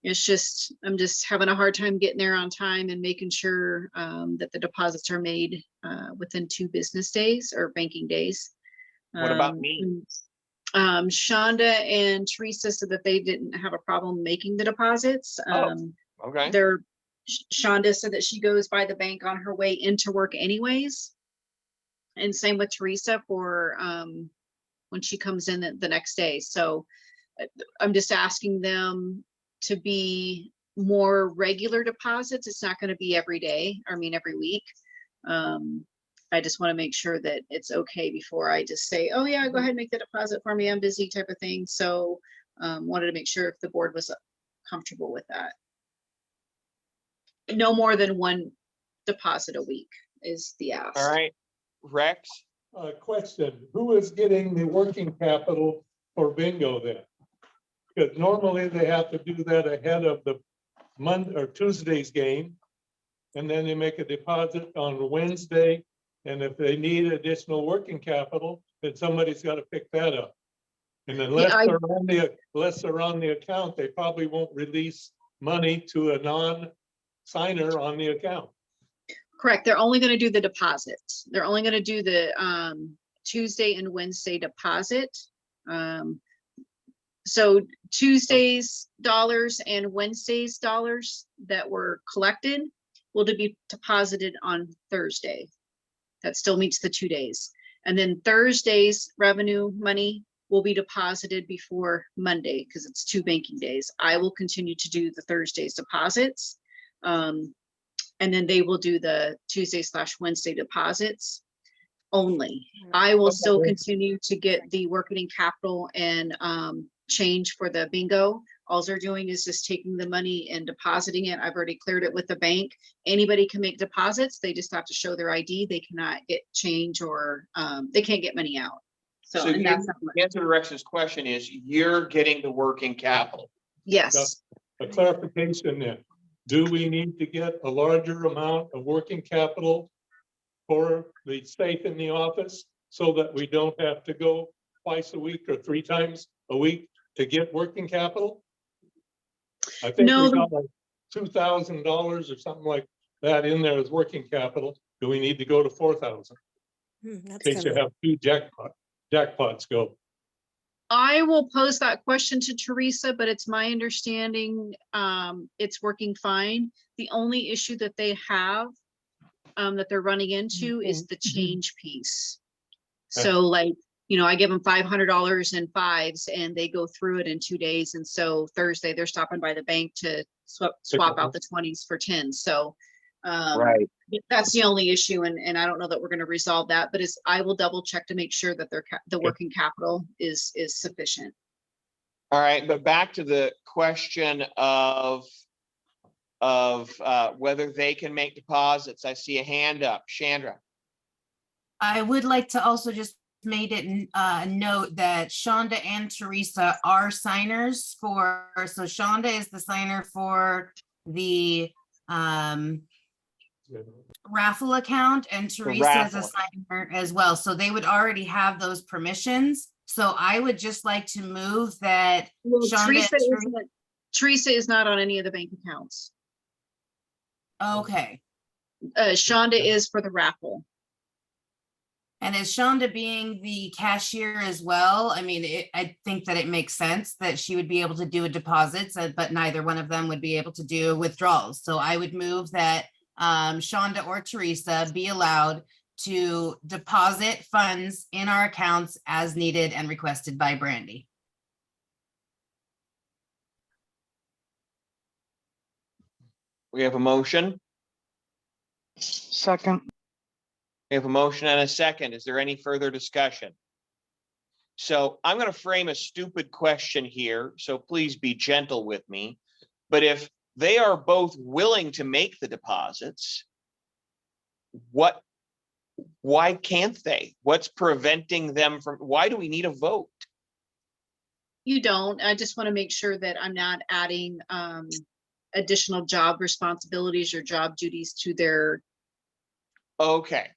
It's just, I'm just having a hard time getting there on time and making sure that the deposits are made within 2 business days or banking days. What about me? Shonda and Teresa said that they didn't have a problem making the deposits. Okay. Shonda said that she goes by the bank on her way into work anyways. And same with Teresa for when she comes in the next day. So I'm just asking them to be more regular deposits. It's not going to be every day, I mean, every week. I just want to make sure that it's okay before I just say, oh yeah, go ahead and make the deposit for me, I'm busy type of thing. So wanted to make sure if the board was comfortable with that. No more than one deposit a week is the ask. All right, Rex? Question, who is getting the working capital for bingo then? Because normally they have to do that ahead of the Monday or Tuesday's game. And then they make a deposit on Wednesday. And if they need additional working capital, then somebody's got to pick that up. And unless they're on the account, they probably won't release money to a non-signer on the account. Correct. They're only going to do the deposits. They're only going to do the Tuesday and Wednesday deposit. So Tuesday's dollars and Wednesday's dollars that were collected will be deposited on Thursday. That still meets the 2 days. And then Thursday's revenue money will be deposited before Monday because it's 2 banking days. I will continue to do the Thursday's deposits. And then they will do the Tuesday/Wednesday deposits only. I will still continue to get the working capital and change for the bingo. All they're doing is just taking the money and depositing it. I've already cleared it with the bank. Anybody can make deposits. They just have to show their ID. They cannot get change or they can't get money out. So and that's not much. The answer to Rex's question is you're getting the working capital. Yes. A clarification then, do we need to get a larger amount of working capital for the safe in the office so that we don't have to go twice a week or 3 times a week to get working capital? I think No, we got like $2,000 or something like that in there as working capital. Do we need to go to 4,000 in That's case you kinda- have 2 jackpots go? I will pose that question to Teresa, but it's my understanding it's working fine. The only issue that they have that they're running into is the change piece. So like, you know, I give them $500 in fives and they go through it in 2 days. And so Thursday they're stopping by the bank to swap out the 20s for 10s. So Right. that's the only issue. And I don't know that we're going to resolve that, but I will double check to make sure that the working capital is sufficient. All right, but back to the question of whether they can make deposits. I see a hand up. Chandra. I would like to also just made it note that Shonda and Teresa are signers for, so Shonda is the signer for the raffle account and Teresa is a raffle. signer as well. So they would already have those permissions. So I would just like to move that Well, Shonda and Teresa is not on any of the bank accounts. okay. Shonda is for the raffle. And as Shonda being the cashier as well, I mean, I think that it makes sense that she would be able to do a deposits, but neither one of them would be able to do withdrawals. So I would move that Shonda or Teresa be allowed to deposit funds in our accounts as needed and requested by Brandy. We have a motion. Second. We have a motion and a second. Is there any further discussion? So I'm going to frame a stupid question here, so please be gentle with me. But if they are both willing to make the deposits, why can't they? What's preventing them from, why do we need a vote? You don't. I just want to make sure that I'm not adding additional job responsibilities or job duties to their. Okay,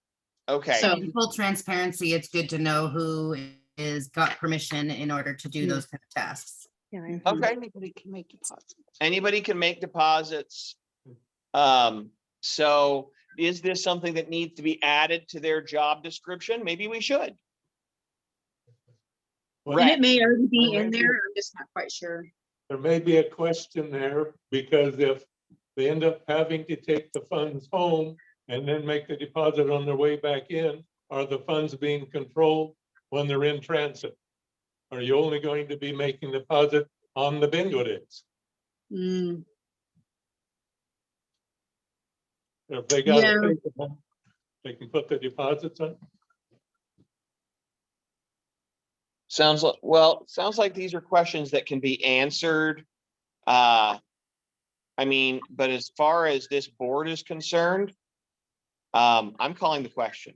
okay. So- In full transparency, it's good to know who is got permission in order to do those kind of tasks. Yeah, Okay. anybody can make deposits. Anybody can make deposits. So is this something that needs to be added to their job description? Maybe we should. Well, And it may already be Well, in maybe- there. I'm just not quite sure. There may be a question there because if they end up having to take the funds home and then make the deposit on their way back in. Are the funds being controlled when they're in transit? Are you only going to be making deposit on the bingo days? Mm, If they got Yeah. to take them home, they can put the deposits on. Sounds like, well, sounds like these are questions that can be answered. I mean, but as far as this board is concerned, I'm calling the question.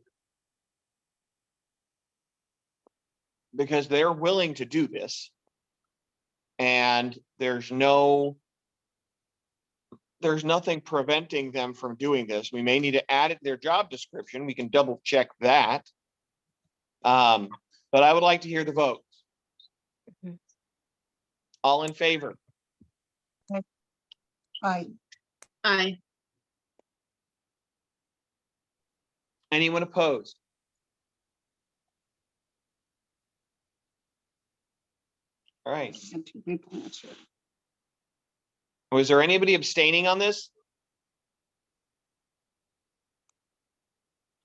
Because they're willing to do this. And there's nothing preventing them from doing this. We may need to add it to their job description. We can double check that. But I would like to hear the vote. Mhm. All in favor? I, I, Anyone opposed? All right. and two people answered. Was there anybody abstaining on this?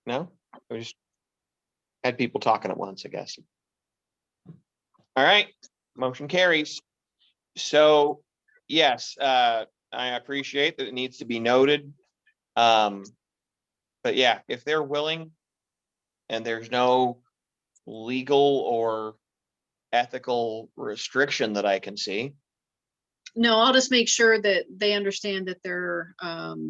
No, we just had people talking at once, I guess. All right, motion carries. So, yes, I appreciate that it needs to be noted. But yeah, if they're willing and there's no legal or ethical restriction that I can see. no, I'll just make sure that they understand that they're, I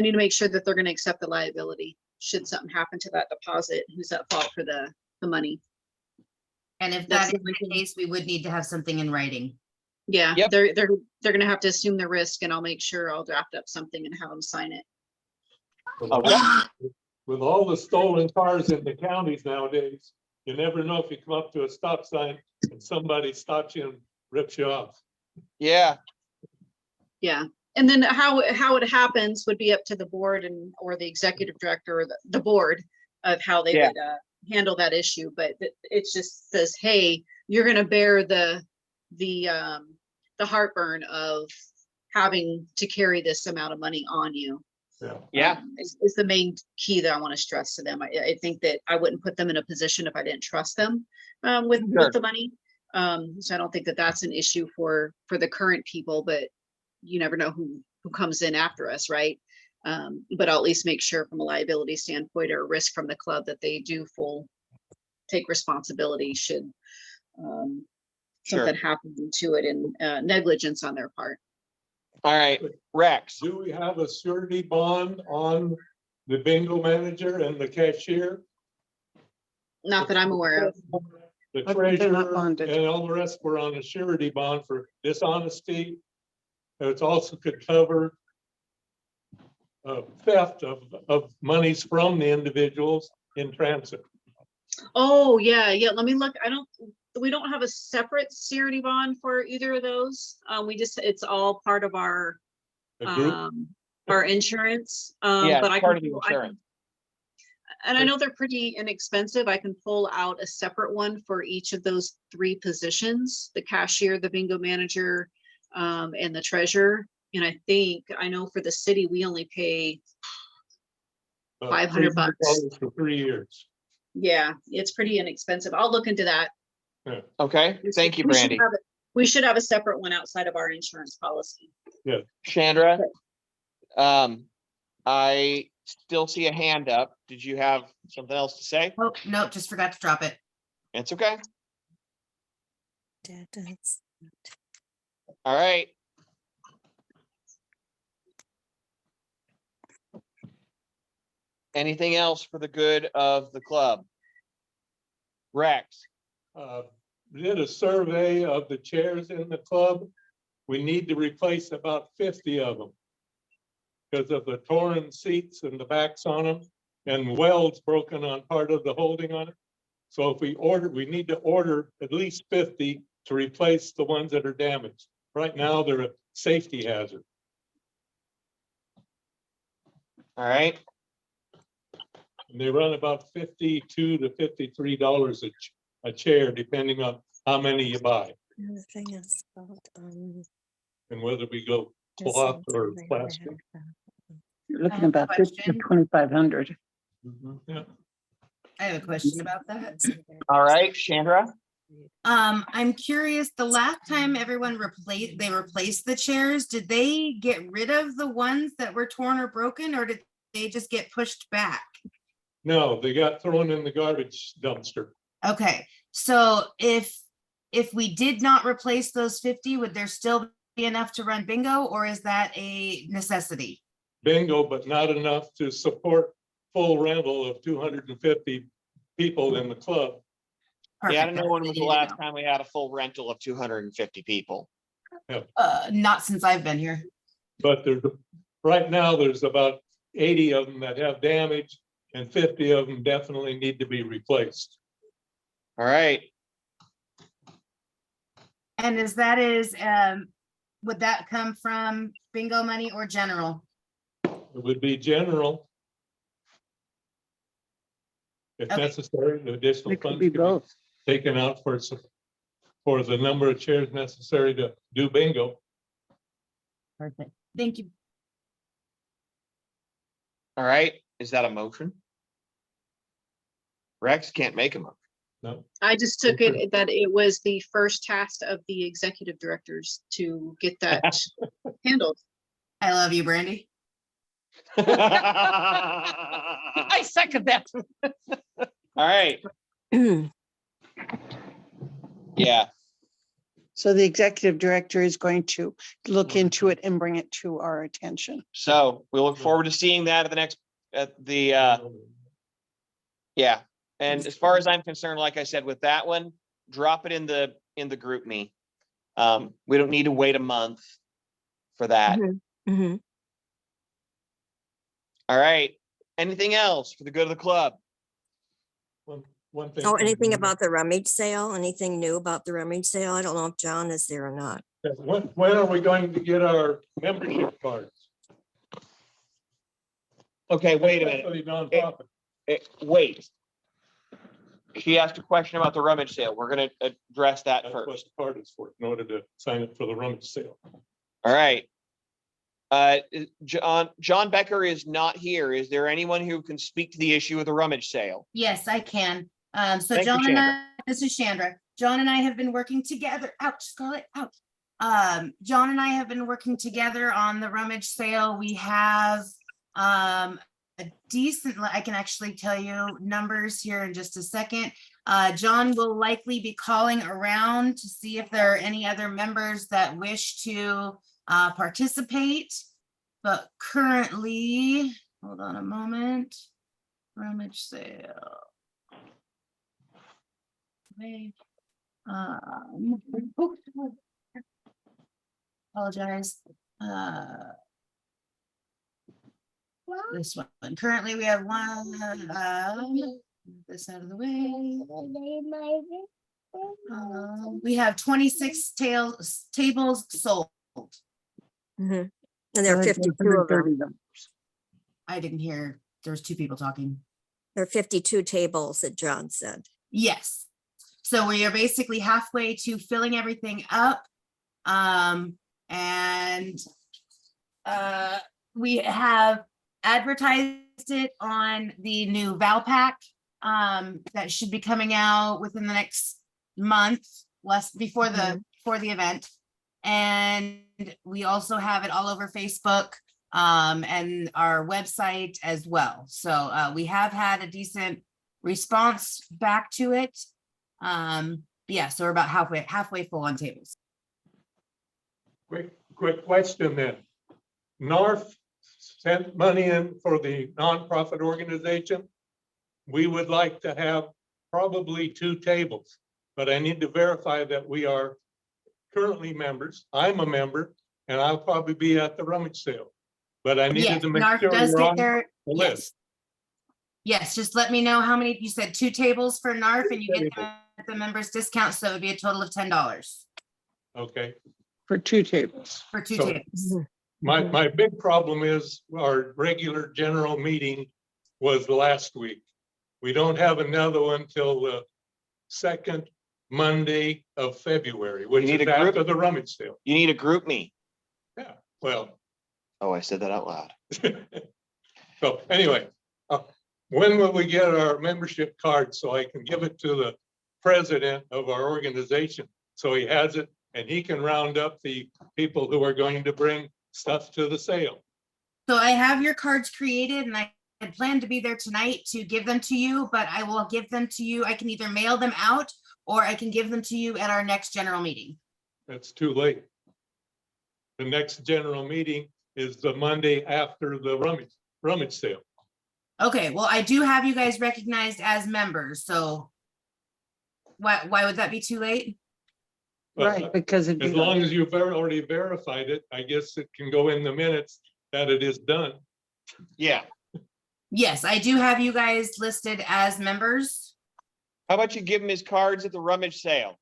need to make sure that they're gonna accept the liability. Should something happen to that deposit, who's at fault for the money? And if That's that is the only the thing. case, we would need to have something in writing. Yeah, Yep. they're gonna have to assume the risk, and I'll make sure I'll draft up something and have them sign it. Okay. With all the stolen cars in the counties nowadays, you never know if you come up to a stop sign and somebody stops you and rips you off. Yeah, Yeah, and then how it happens would be up to the board or the executive director or the board of how they Yeah. would handle that issue, but it just says, hey, you're gonna bear the heartburn of having to carry this amount of money on you. yeah, Is the main key that I want to stress to them. I think that I wouldn't put them in a position if I didn't trust them with Sure. the money. So I don't think that that's an issue for the current people, but you never know who comes in after us, right? But I'll at least make sure from a liability standpoint or a risk from the club that they do take responsibility should sure. something happen to it and negligence on their part. All right, Rex. Do we have a surety bond on the bingo manager and the cashier? Not that I'm aware of. The But they're not treasurer bonded. and all the rest were on a surety bond for dishonesty. It also could cover theft of monies from the individuals in transit. Oh, yeah. Let me look. We don't have a separate surety bond for either of those. It's all part of our A group, insurance. Yeah, But it's I part can, of the insurance. and I know they're pretty inexpensive. I can pull out a separate one for each of those three positions, the cashier, the bingo manager, and the treasurer. And I know for the city, we only pay, $500 $300 for 3 years. yeah, it's pretty inexpensive. I'll look into that. Okay, thank you, We should Brandy. have We should have a separate one outside of our insurance policy. Chandra, I still see a hand up. Did you have something else to say? Oh, no, just forgot to drop it. It's okay. That's- All right. Anything else for the good of the club? Rex, Did a survey of the chairs in the club. We need to replace about 50 of them because of the torn seats and the backs on them and welds broken on part of the holding on it. So if we need to order at least 50 to replace the ones that are damaged. Right now, they're a safety hazard. all right, And they run about $52 to $53 a chair, depending on how many you buy The thing is about, and whether we go cloth or plastic. You're looking have a about this to question. 2,500. Yeah, I have a question about that. All right, Chandra? I'm curious, the last time everyone replaced the chairs, did they get rid of the ones that were torn or broken, or did they just get pushed back? no, they got thrown in the garbage dumpster. Okay, so if we did not replace those 50, would there still be enough to run bingo, or is that a necessity? Bingo, but not enough to support full rental of 250 people in the club. Yeah, I Perfect, don't know when was that's the what I last needed time we had a full rental of 250 people. to know. Not since I've been here. But right now, there's about 80 of them that have damage and 50 of them definitely need to be replaced. All right, And would that come from bingo money or general? It would be general. If Okay. necessary, the additional It could funds be could be both. taken out for the number of chairs necessary to do bingo. Perfect. Thank you. all right. Is that a motion? Rex can't make a motion. No, I just took Okay. it that it was the first task of the executive directors to get that handled. I love you, Brandy. I second that. All right, yeah, So the executive director is going to look into it and bring it to our attention. so we look forward to seeing that at the next, yeah. And as far as I'm concerned, like I said, with that one, drop it in the group me. We don't need to wait a month for that. Mhm. All right. Anything else for the good of the club? One thing. Oh, anything about the rummage sale? Anything new about the rummage sale? I don't know if John is there or not. When are we going to get our membership cards? Okay, wait a minute. Especially nonprofit. Wait. She asked a question about the rummage sale. We're gonna address that That's what first. the card is for, in order to sign up for the rummage sale. All right. John Becker is not here. Is there anyone who can speak to the issue of the rummage sale? Yes, I can. So Thank you, John and Chandra. this is Chandra. John and I have been working together. Ouch, Scarlett, ouch. John and I have been working together on the rummage sale. We have a decent, I can actually tell you numbers here in just a second. John will likely be calling around to see if there are any other members that wish to participate. But currently, hold on a moment, rummage sale. Wait, apologize. This one, currently we have one, this out of the way. We have 26 tables sold. Mhm. And there are 52 of them. 130 of them. I didn't hear, there was two people talking. There are 52 tables that John said. Yes. So we are basically halfway to filling everything up. And we have advertised it on the new Valpak that should be coming out within the next month, less before the event. And we also have it all over Facebook and our website as well. So we have had a decent response back to it. Yeah, so we're about halfway full on tables. Quick question then. NARF sent money in for the nonprofit organization. We would like to have probably 2 tables, but I need to verify that we are currently members. I'm a member and I'll probably be at the rummage sale. But I Yes, needed to make NARF sure does we're get on their, the yes. list. Yes, just let me know how many, you said 2 tables for NARF and you get tables. the members discount, so it would be a total of $10 Okay. For 2 tables. for 2 So- tables. My big problem is our regular general meeting was last week. We don't have another one till the second Monday of February, which need is a group- after the rummage sale. You need a group me. Yeah, Well, Oh, I said that out loud. so anyway, when will we get our membership card so I can give it to the president of our organization? So he has it and he can round up the people who are going to bring stuff to the sale. So I have your cards created and I had planned to be there tonight to give them to you, but I will give them to you. I can either mail them out or I can give them to you at our next general meeting. That's too late. The next general meeting is the Monday after the rummage sale. Okay, well, I do have you guys recognized as members, so why would that be too late? Right, because it'd As be long like, as you've already verified it, I guess it can go in the minutes that it is done. Yeah. Yes, I do have you guys listed as members. How about you give him his cards at the rummage sale?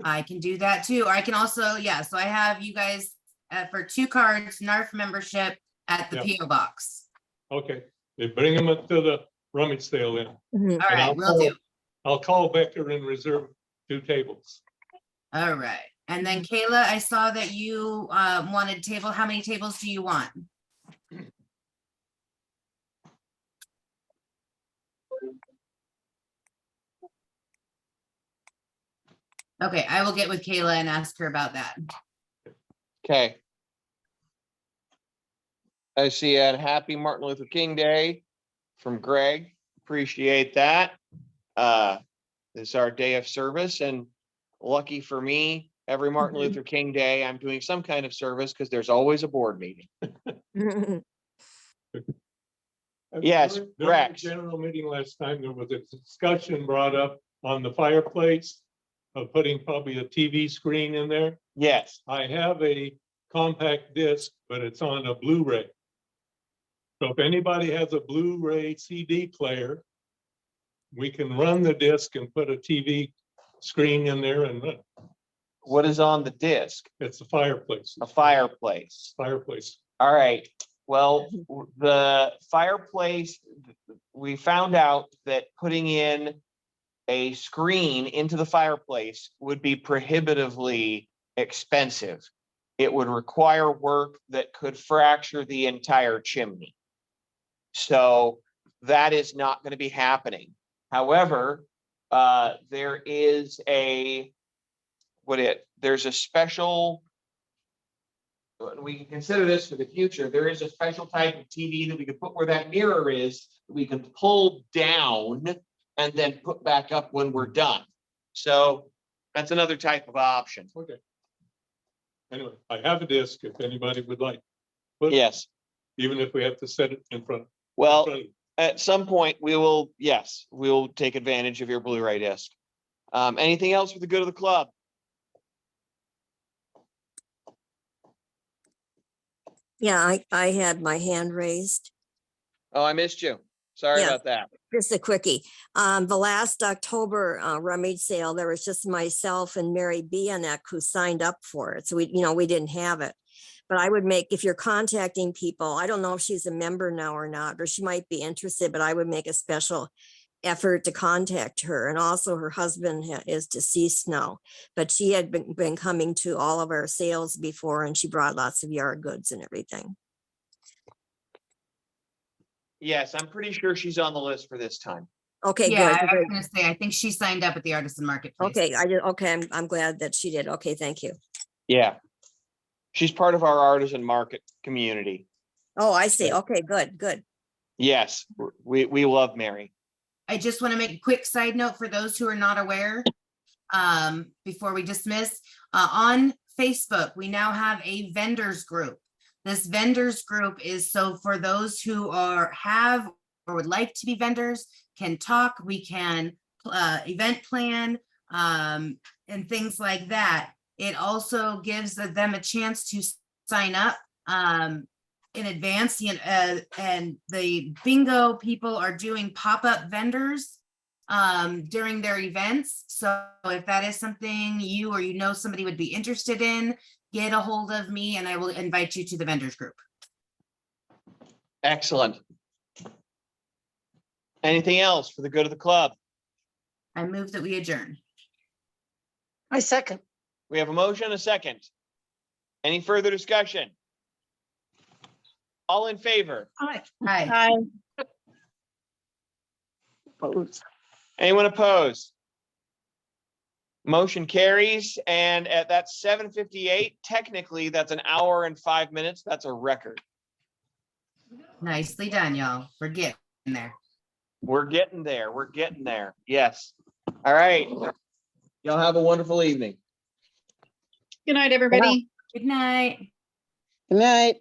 I can do that too. I can also, yeah, so I have you guys for 2 cards, NARF membership at the Yeah. PO box. Okay, they bring them up to the rummage sale then. Mhm. All And I'll right, will do. I'll call Becker and reserve 2 tables. All right. And then Kayla, I saw that you wanted table. How many tables do you want? Okay, I will get with Kayla and ask her about that. Okay. I see a happy Martin Luther King Day from Greg. Appreciate that. This is our day of service and lucky for me, every Martin Mhm. Luther King Day, I'm doing some kind of service because there's always a board meeting. Yes, During the Rex. General meeting last time, there was a discussion brought up on the fireplace of putting probably a TV screen in there. Yes, I have a compact disc, but it's on a Blu-ray. So if anybody has a Blu-ray CD player, we can run the disc and put a TV screen in there and run. what is on the disc? It's a fireplace. A fireplace. Fireplace. All right, well, the fireplace, we found out that putting in a screen into the fireplace would be prohibitively expensive. It would require work that could fracture the entire chimney. So that is not going to be happening. However, there is there's a special, we can consider this for the future, there is a special type of TV that we could put where that mirror is, we can pull down and then put back up when we're done. So that's another type of option. Okay. Anyway, I have a disc if anybody would like. But Yes, even if we have to set it in front. well, front of you. at some point, we will take advantage of your Blu-ray disc. Anything else for the good of the club? Yeah, I had my hand raised. Oh, I missed you. Sorry Yeah. about that. Just a quickie. The last October rummage sale, there was just myself and Mary Bianek who signed up for it. So we didn't have it. But I would make, if you're contacting people, I don't know if she's a member now or not, or she might be interested, but I would make a special effort to contact her. And also her husband is deceased now, but she had been coming to all of our sales before and she brought lots of yard goods and everything. Yes, I'm pretty sure she's on the list for this time. Okay, Yeah, good. I was gonna say, I think she signed up at the Artisan Marketplace. Okay, I'm glad that she did. Okay, thank you. Yeah. She's part of our artisan market community. Oh, I see. Okay, good. Yes, we love Mary. I just want to make a quick side note for those who are not aware. Before we dismiss, on Facebook, we now have a vendors group. This vendors group is so for those who have or would like to be vendors, can talk, we can event plan and things like that. It also gives them a chance to sign up in advance, and the bingo people are doing pop-up vendors during their events. So if that is something you or somebody would be interested in, get a hold of me and I will invite you to the vendors group. Excellent. Anything else for the good of the club? I move that we adjourn. I second. We have a motion, a second. Any further discussion? All in favor? Hi. Opposed. Anyone opposed? Motion carries, and at that 7:58, technically, that's an hour and 5 minutes. That's a record. Nicely done, y'all. We're getting there. We're getting there. We're getting there. Yes. All right. Y'all have a wonderful evening. Good night, everybody. Good night. Good night.